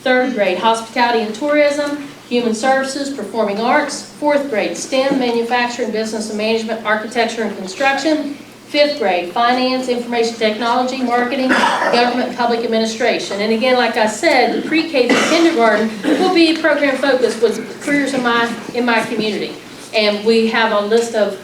S3: Third grade, hospitality and tourism, human services, performing arts. Fourth grade, STEM, manufacturing, business and management, architecture and construction. Fifth grade, finance, information technology, marketing, government and public administration. And again, like I said, the pre-K through kindergarten will be program focused with careers in my community. And we have a list of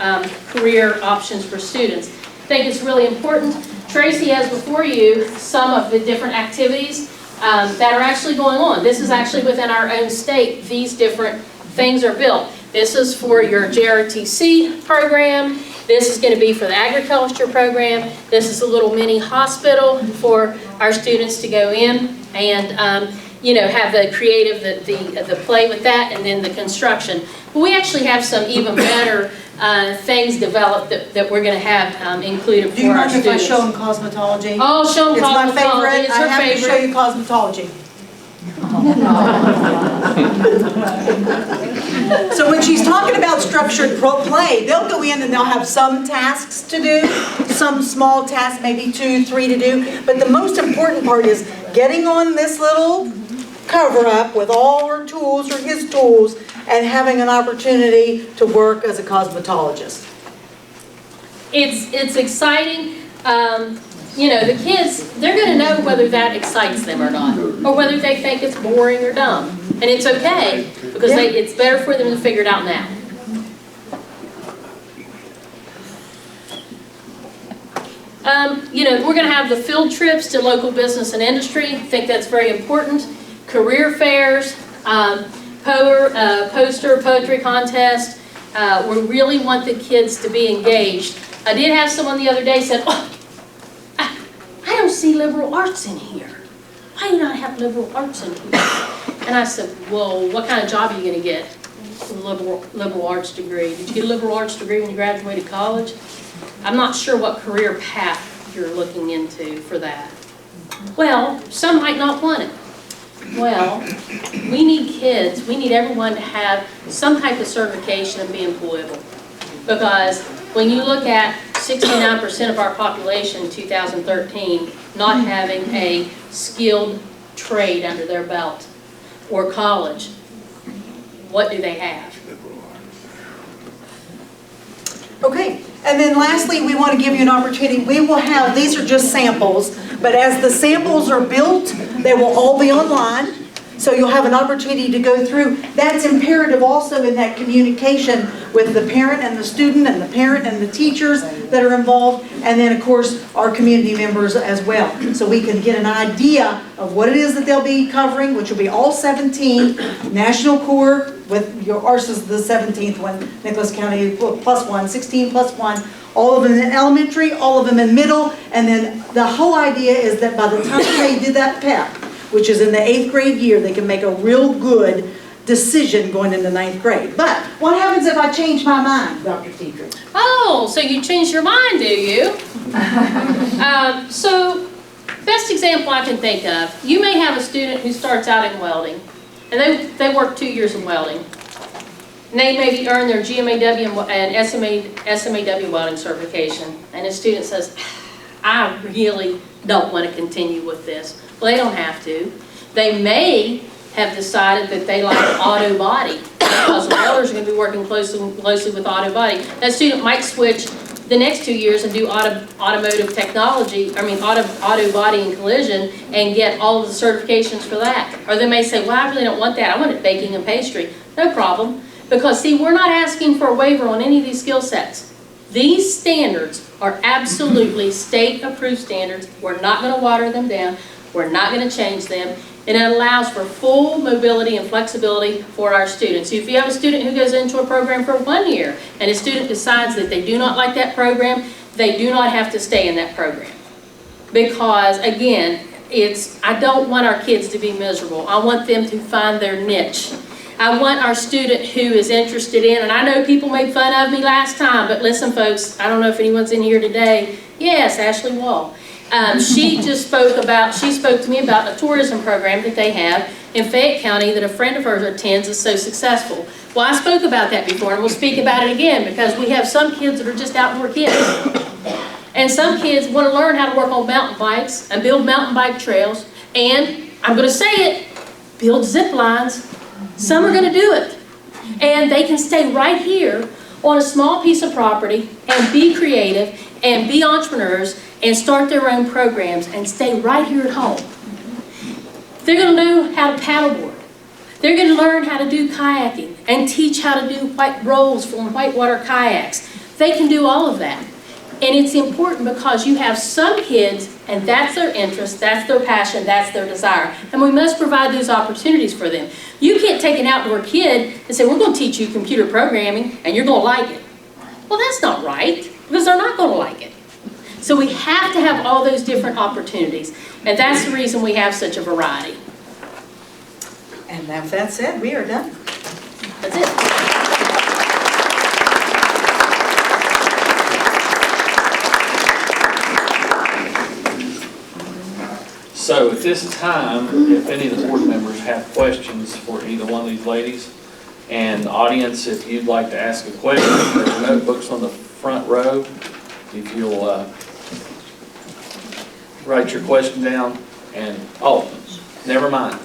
S3: career options for students. I think it's really important. Tracy has before you some of the different activities that are actually going on. This is actually within our own state. These different things are built. This is for your JRTC program. This is going to be for the agriculture program. This is a little mini hospital for our students to go in and you know, have the creative, the play with that, and then the construction. But we actually have some even better things developed that we're going to have included for our students.
S4: Do you mind if I show them cosmetology?
S3: Oh, show them cosmetology.
S4: It's my favorite.
S3: It's her
S4: I have
S3: favorite.
S4: to show you cosmetology. So when she's talking about structured play, they'll go in and they'll have some tasks to do, some small tasks, maybe 2, 3 to do. But the most important part is getting on this little cover up with all her tools or his tools and having an opportunity to work as a cosmetologist.
S3: It's exciting. You know, the kids, they're going to know whether that excites them or not, or whether they think it's boring or dumb. And it's okay, because it's better for them to figure it out now. You know, we're going to have the field trips to local business and industry. I think that's very important. Career fairs, poster, poetry contest. We really want the kids to be engaged. I did have someone the other day said, oh, I don't see liberal arts in here. why do you not have liberal arts in here? And I said, well, what kind of job are you going to get with a liberal arts degree? Did you get a liberal arts degree when you graduated college? I'm not sure what career path you're looking into for that. Well, some might not want it. Well, we need kids, we need everyone to have some type of certification and be employable. Because when you look at 69% of our population in 2013 not having a skilled trade under their belt or college, what do they have?
S4: Okay, and then lastly, we want to give you an opportunity. We will have, these are just samples, but as the samples are built, they will all be online. So you'll have an opportunity to go through. That's imperative also in that communication with the parent and the student and the parent and the teachers that are involved. And then, of course, our community members as well. So we can get an idea of what it is that they'll be covering, which will be all 17. National Core, with ours is the 17th one, Nicholas County plus one, 16 plus one. All of them in elementary, all of them in middle. And then the whole idea is that by the time they do that PEP, which is in the 8th grade year, they can make a real good decision going into 9th grade. But what happens if I change my mind, Dr. Tetrick?
S3: Oh, so you changed your mind, do you? So, best example I can think of, you may have a student who starts out in welding, and they work 2 years in welding. And they maybe earn their GMAW and SMAW welding certification, and a student says, I really don't want to continue with this. Well, they don't have to. They may have decided that they like auto body because the welders are going to be working closely with auto body. That student might switch the next 2 years and do automotive technology, auto body and collision, and get all of the certifications for that. Or they may say, well, I really don't want that. I want it baking and pastry. No problem. Because, see, we're not asking for a waiver on any of these skill sets. These standards are absolutely state-approved standards. We're not going to water them down. We're not going to change them. And it allows for full mobility and flexibility for our students. So if you have a student who goes into a program for 1 year and a student decides that they do not like that program, they do not have to stay in that program. Because, again, I don't want our kids to be miserable. I want them to find their niche. I want our student who is interested in, and I know people made fun of me last time, but listen folks, I don't know if anyone's in here today. Yes, Ashley Wall. She spoke to me about a tourism program that they have in Fayette County that a friend of hers attends is so successful. Well, I spoke about that before, and we'll speak about it again because we have some kids that are just outdoor kids. And some kids want to learn how to work on mountain bikes and build mountain bike trails, and I'm going to say it, build zip lines. Some are going to do it. And they can stay right here on a small piece of property and be creative and be entrepreneurs and start their own programs and stay right here at home. They're going to know how to paddleboard. They're going to learn how to do kayaking and teach how to do white rolls from whitewater kayaks. They can do all of that. And it's important because you have some kids, and that's their interest, that's their passion, that's their desire. And we must provide those opportunities for them. You can't take an outdoor kid and say, we're going to teach you computer programming, and you're going to like it. Well, that's not right, because they're not going to like it. So we have to have all those different opportunities. And that's the reason we have such a variety.
S4: And with that said, we are done.
S3: That's it.
S1: So at this time, if any of the board members have questions for either one of these ladies, and the audience, if you'd like to ask a question, there are notebooks on the front row. If you'll write your question down, and, oh, never mind.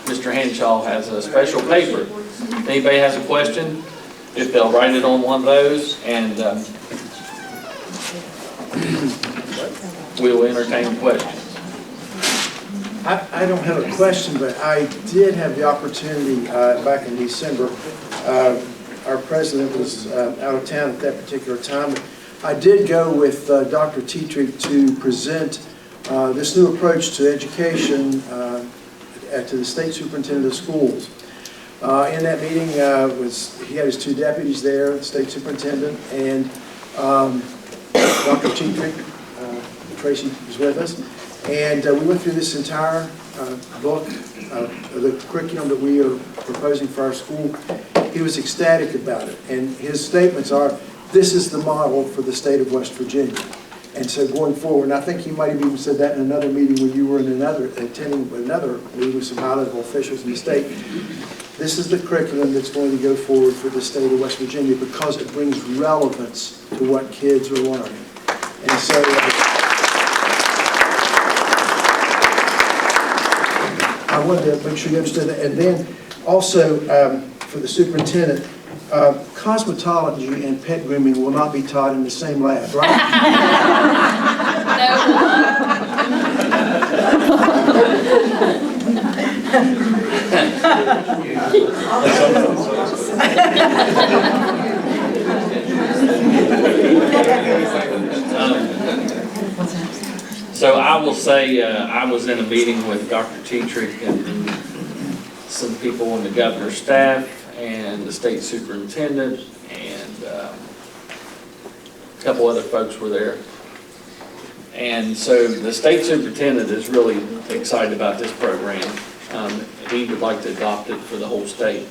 S1: Mr. Henshaw has a special paper. If anybody has a question, if they'll write it on one of those, and we'll entertain questions.
S10: I don't have a question, but I did have the opportunity back in December. Our president was out of town at that particular time. I did go with Dr. Tetrick to present this new approach to education to the state superintendent of schools. In that meeting, he had his two deputies there, the state superintendent, and Dr. Tetrick, Tracy was with us. And we went through this entire book, the curriculum that we are proposing for our school. He was ecstatic about it, and his statements are, this is the model for the state of West Virginia. And so going forward, and I think he might have even said that in another meeting when you were in attending another meeting with some high-level officials in the state. This is the curriculum that's going to go forward for the state of West Virginia because it brings relevance to what kids are learning. And so I wanted to make sure you understood that. And then also for the superintendent, cosmetology and pet grooming will not be taught in the same lab, right?
S1: So I will say, I was in a meeting with Dr. Tetrick and some people on the governor's staff and the state superintendent, and a couple other folks were there. And so the state superintendent is really excited about this program. He would like to adopt it for the whole state.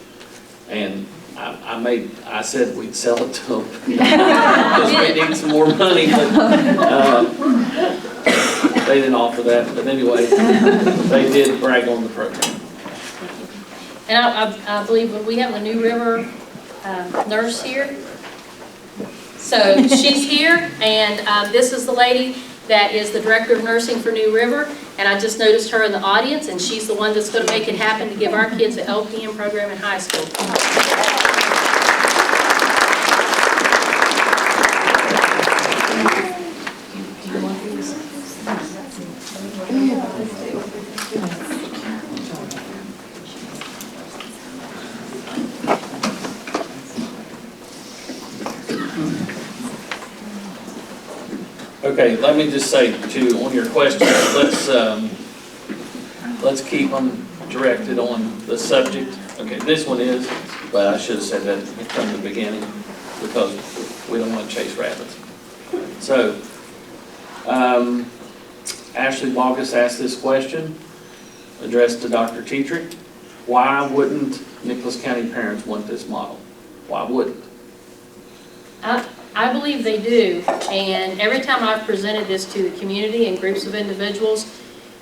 S1: And I said we'd sell it to them because we need some more money, but they didn't offer that. But anyway, they did brag on the program.
S3: And I believe we have a New River nurse here. So she's here, and this is the lady that is the director of nursing for New River. And I just noticed her in the audience, and she's the one that's going to make it happen to give our kids an LPN program in high school.
S1: Okay, let me just say too, on your questions, let's keep them directed on the subject. Okay, this one is, but I should have said that from the beginning because we don't want to chase rabbits. So, Ashley Bogus asked this question, addressed to Dr. Tetrick. Why wouldn't Nicholas County parents want this model? Why wouldn't?
S3: I believe they do, and every time I've presented this to the community and groups of individuals,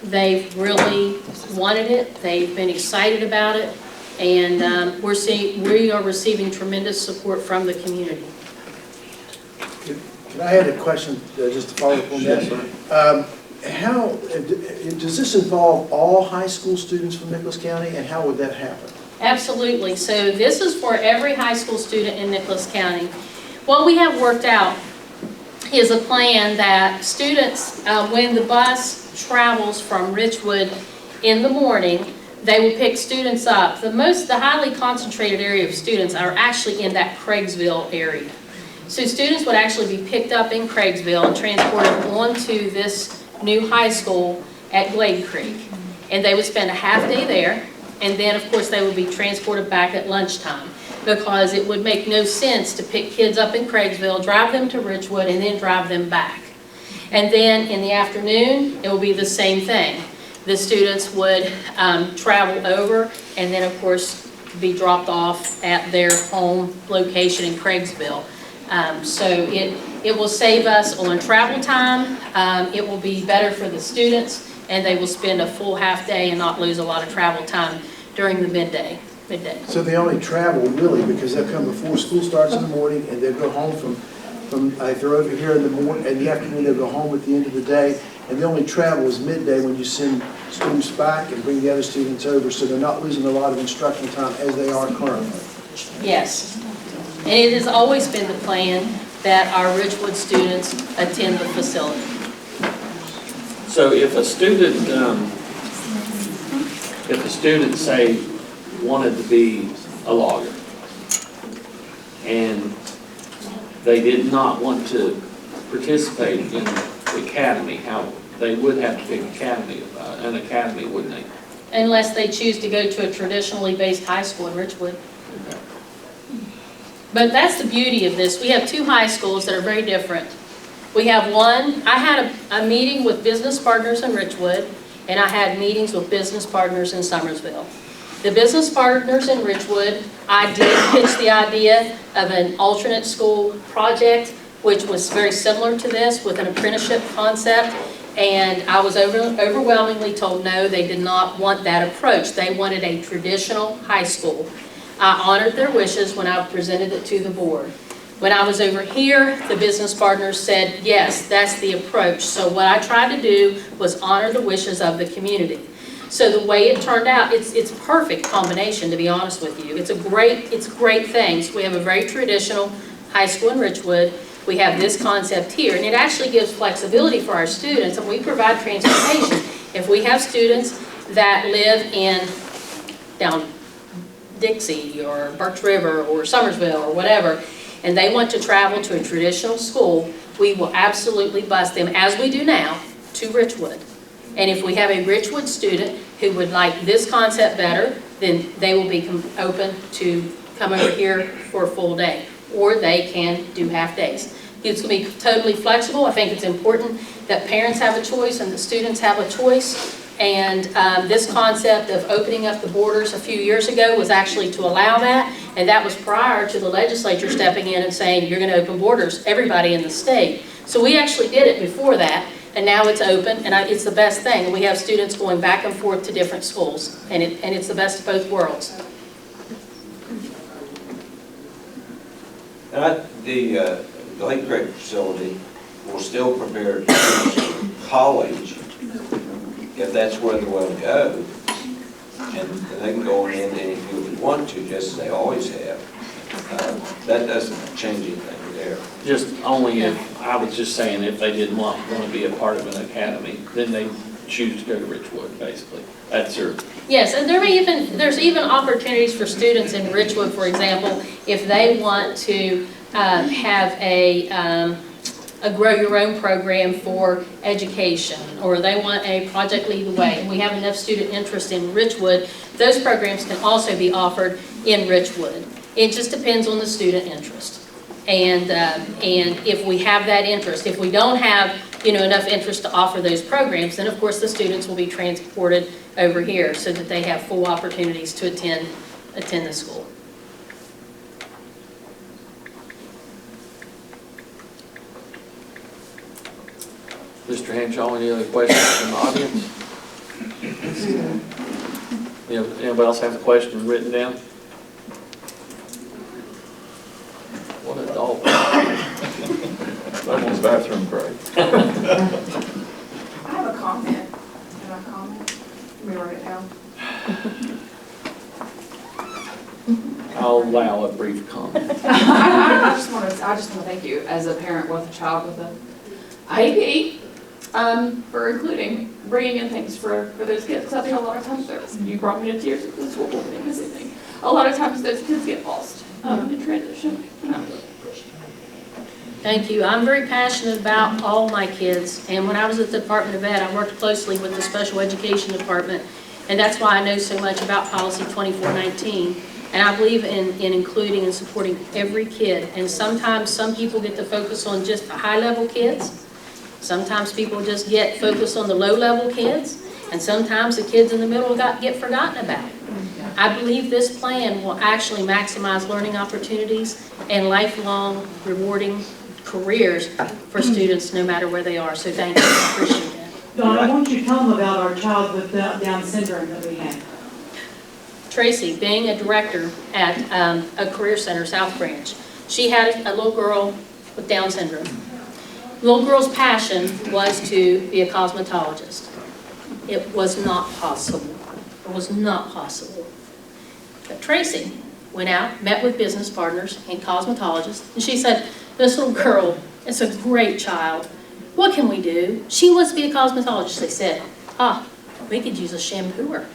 S3: they've really wanted it, they've been excited about it, and we are receiving tremendous support from the community.
S10: Can I add a question just to follow up on that? How does this involve all high school students from Nicholas County, and how would that happen?
S3: Absolutely. So this is for every high school student in Nicholas County. What we have worked out is a plan that students, when the bus travels from Richwood in the morning, they will pick students up. The highly concentrated area of students are actually in that Craigsville area. So students would actually be picked up in Craigsville and transported onto this new high school at Glade Creek. And they would spend a half day there, and then of course they would be transported back at lunchtime, because it would make no sense to pick kids up in Craigsville, drive them to Richwood, and then drive them back. And then in the afternoon, it will be the same thing. The students would travel over and then of course be dropped off at their home location in Craigsville. So it will save us on travel time, it will be better for the students, and they will spend a full half day and not lose a lot of travel time during the midday.
S10: So they only travel really because they'll come before school starts in the morning, and they'll go home from if they're over here in the afternoon, they'll go home at the end of the day, and the only travel is midday when you send students back and bring the other students over, so they're not losing a lot of instruction time as they are currently.
S3: Yes, and it has always been the plan that our Richwood students attend the facility.
S1: So if a student say wanted to be a lawyer and they did not want to participate in the academy, how they would have to pick an academy, wouldn't they?
S3: Unless they choose to go to a traditionally based high school in Richwood.
S1: Okay.
S3: But that's the beauty of this. We have two high schools that are very different. We have one, I had a meeting with business partners in Richwood, and I had meetings with business partners in Summersville. The business partners in Richwood, I did pitch the idea of an alternate school project, which was very similar to this with an apprenticeship concept, and I was overwhelmingly told no, they did not want that approach. They wanted a traditional high school. I honored their wishes when I presented it to the board. When I was over here, the business partners said, yes, that's the approach. So what I tried to do was honor the wishes of the community. So the way it turned out, it's a perfect combination, to be honest with you. It's great things. We have a very traditional high school in Richwood. We have this concept here, and it actually gives flexibility for our students, and we provide transportation. If we have students that live in down Dixie or Birch River or Summersville or whatever, and they want to travel to a traditional school, we will absolutely bus them, as we do now, to Richwood. And if we have a Richwood student who would like this concept better, then they will be open to come over here for a full day, or they can do half days. It's going to be totally flexible. I think it's important that parents have a choice and the students have a choice. And this concept of opening up the borders a few years ago was actually to allow that, and that was prior to the legislature stepping in and saying, you're going to open borders, everybody in the state. So we actually did it before that, and now it's open, and it's the best thing. And we have students going back and forth to different schools, and it's the best of both worlds.
S11: And the Lake Creek facility will still prepare college if that's where they want to go. And they can go on in any field they want to, just as they always have. That doesn't change anything there.
S1: Just only if, I was just saying, if they didn't want to be a part of an academy, then they choose to go to Richwood, basically. That's their.
S3: Yes, and there's even opportunities for students in Richwood, for example, if they want to have a Grow Your Own program for education, or they want a Project Lead the Way, and we have enough student interest in Richwood, those programs can also be offered in Richwood. It just depends on the student interest. And if we have that interest, if we don't have enough interest to offer those programs, then of course the students will be transported over here so that they have full opportunities to attend the school.
S1: Mr. Henshaw, any other questions from the audience? Anybody else have a question written down? What a dog.
S12: Someone's bathroom break.
S5: I have a comment. Can I comment? Let me write it down.
S1: I'll allow a brief comment.
S13: I just want to thank you as a parent with a child with an IEP for including bringing in things for those kids. Because I think a lot of times you brought me to tears at the school board meeting this evening. A lot of times those kids get lost in transition.
S3: Thank you. I'm very passionate about all my kids, and when I was at the Department of Ed, I worked closely with the Special Education Department, and that's why I know so much about Policy 2419. And I believe in including and supporting every kid. And sometimes some people get to focus on just the high-level kids. Sometimes people just get focused on the low-level kids. And sometimes the kids in the middle get forgotten about. I believe this plan will actually maximize learning opportunities and lifelong rewarding careers for students no matter where they are. So thank you. I appreciate that.
S14: Dawn, I want you to tell them about our child with Down syndrome that we have.
S3: Tracy, being a director at a career center, South Branch, she had a little girl with Down syndrome. The little girl's passion was to be a cosmetologist. It was not possible. It was not possible. But Tracy went out, met with business partners and cosmetologists, and she said, this little girl is a great child. What can we do? She wants to be a cosmetologist. They said, we could use a shampooer.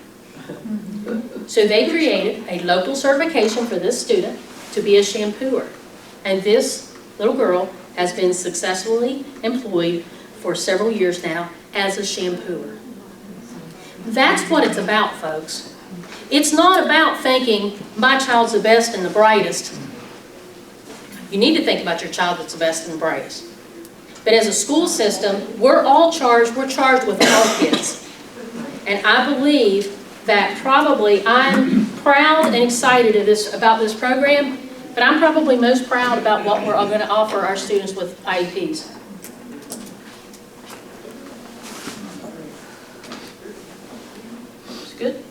S3: So they created a local certification for this student to be a shampooer. And this little girl has been successfully employed for several years now as a shampooer. That's what it's about, folks. It's not about thinking my child's the best and the brightest. You need to think about your child that's the best and the brightest. But as a school system, we're charged with all kids. And I believe that probably I'm proud and excited about this program, but I'm probably most proud about what we're going to offer our students with IEPs. Good?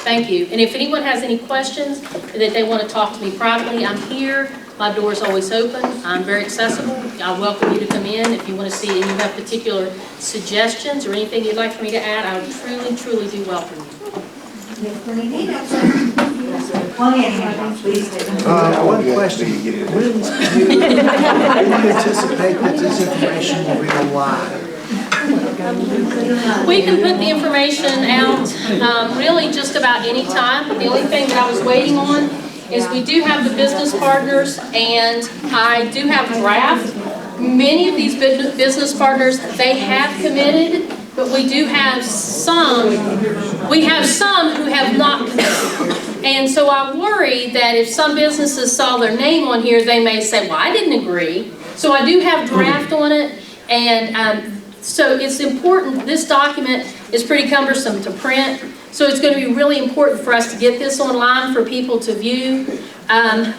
S3: Thank you. And if anyone has any questions or that they want to talk to me privately, I'm here. My door is always open. I'm very accessible. I welcome you to come in. If you want to see and you have particular suggestions or anything you'd like for me to add, I would truly, truly do welcome you.
S10: One question. When do you anticipate that this information will be online?
S3: We can put the information out really just about any time. The only thing that I was waiting on is we do have the business partners, and I do have draft. Many of these business partners, they have committed, but we do have some, who have not committed. And so I worry that if some businesses saw their name on here, they may say, well, I didn't agree. So I do have draft on it, and so it's important. This document is pretty cumbersome to print, so it's going to be really important for us to get this online for people to view.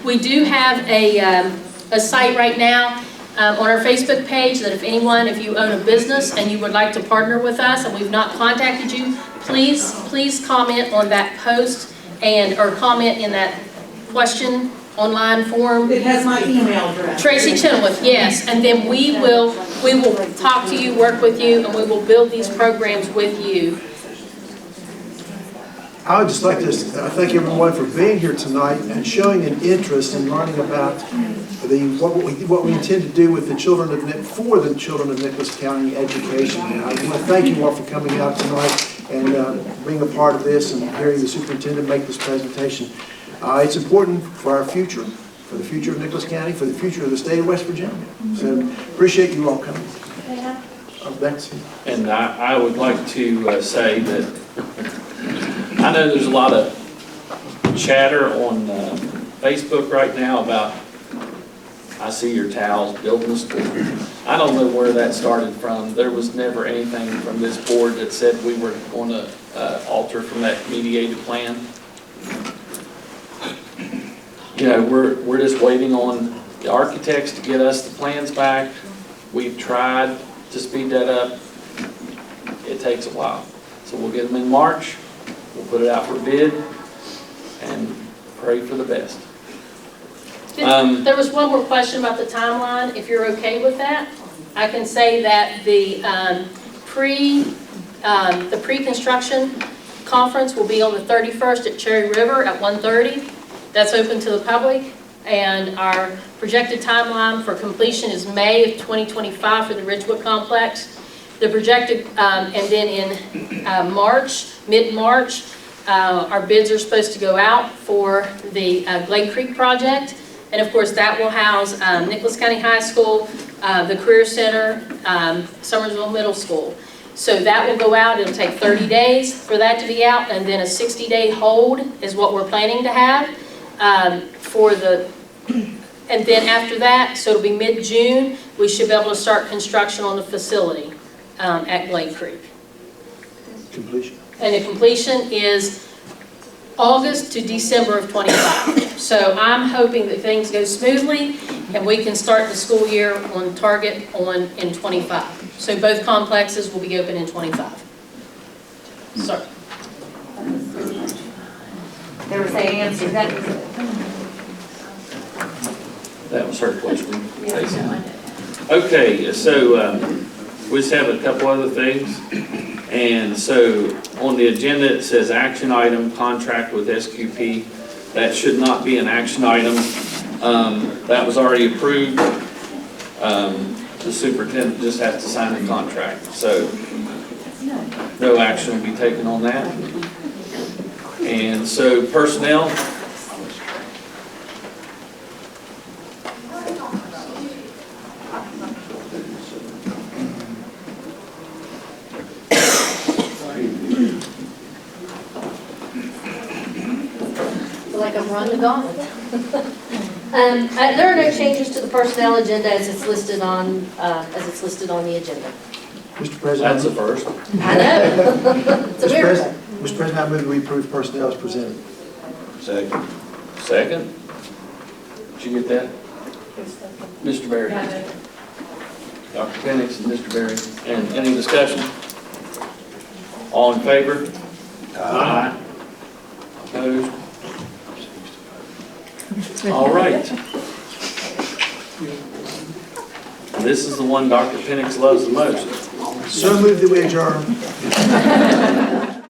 S3: We do have a site right now on our Facebook page that if you own a business and you would like to partner with us and we've not contacted you, please comment on that post or comment in that question online form.
S14: It has my email address.
S3: Tracy Chenoweth, yes, and then we will talk to you, work with you, and we will build these programs with you.
S10: I would just like to thank everyone for being here tonight and showing an interest in learning about what we intend to do with the children for the children of Nicholas County education. And I want to thank you all for coming out tonight and being a part of this and hearing the superintendent make this presentation. It's important for our future, for the future of Nicholas County, for the future of the state of West Virginia. So appreciate you all coming. Betsy.
S1: And I would like to say that I know there's a lot of chatter on Facebook right now about, I see your towels building a school. I don't know where that started from. There was never anything from this board that said we were going to alter from that mediated plan. You know, we're just waiting on the architects to get us the plans back. We've tried to speed that up. It takes a while. So we'll get them in March. We'll put it out for bid and pray for the best.
S3: There was one more question about the timeline, if you're okay with that. I can say that the pre-construction conference will be on the 31st at Cherry River at 1:30. That's open to the public, and our projected timeline for completion is May of 2025 for the Ridgewood Complex. The projected, and then in March, mid-March, our bids are supposed to go out for the Glade Creek project, and of course that will house Nicholas County High School, the Career Center, Summersville Middle School. So that will go out. It'll take 30 days for that to be out, and then a 60-day hold is what we're planning to have. And then after that, so it'll be mid-June, we should be able to start construction on the facility at Glade Creek.
S10: Completion.
S3: And the completion is August to December of 25. So I'm hoping that things go smoothly and we can start the school year on target in 25. So both complexes will be open in 25. Sorry.
S5: There was an answer.
S1: That was her question. Okay, so we just have a couple other things. And so on the agenda, it says action item, contract with SQP. That should not be an action item. That was already approved. The superintendent just has to sign the contract. So no action will be taken on that. And so personnel.
S3: Like I'm running the gauntlet.
S2: There are no changes to the personnel agenda as it's listed on the agenda.
S10: Mr. President.
S1: That's the first.
S2: I know. It's a
S10: Mr.
S2: miracle.
S10: President, Mr. President, I move that we approve personnel as presented.
S11: Second.
S1: Second? Did you get that? Mr. Berry? Dr. Penix and Mr. Berry. And any discussion? All in favor? Aye. Opposed? All right. This is the one Dr. Penix loves the most.
S10: So moved that we adjourn.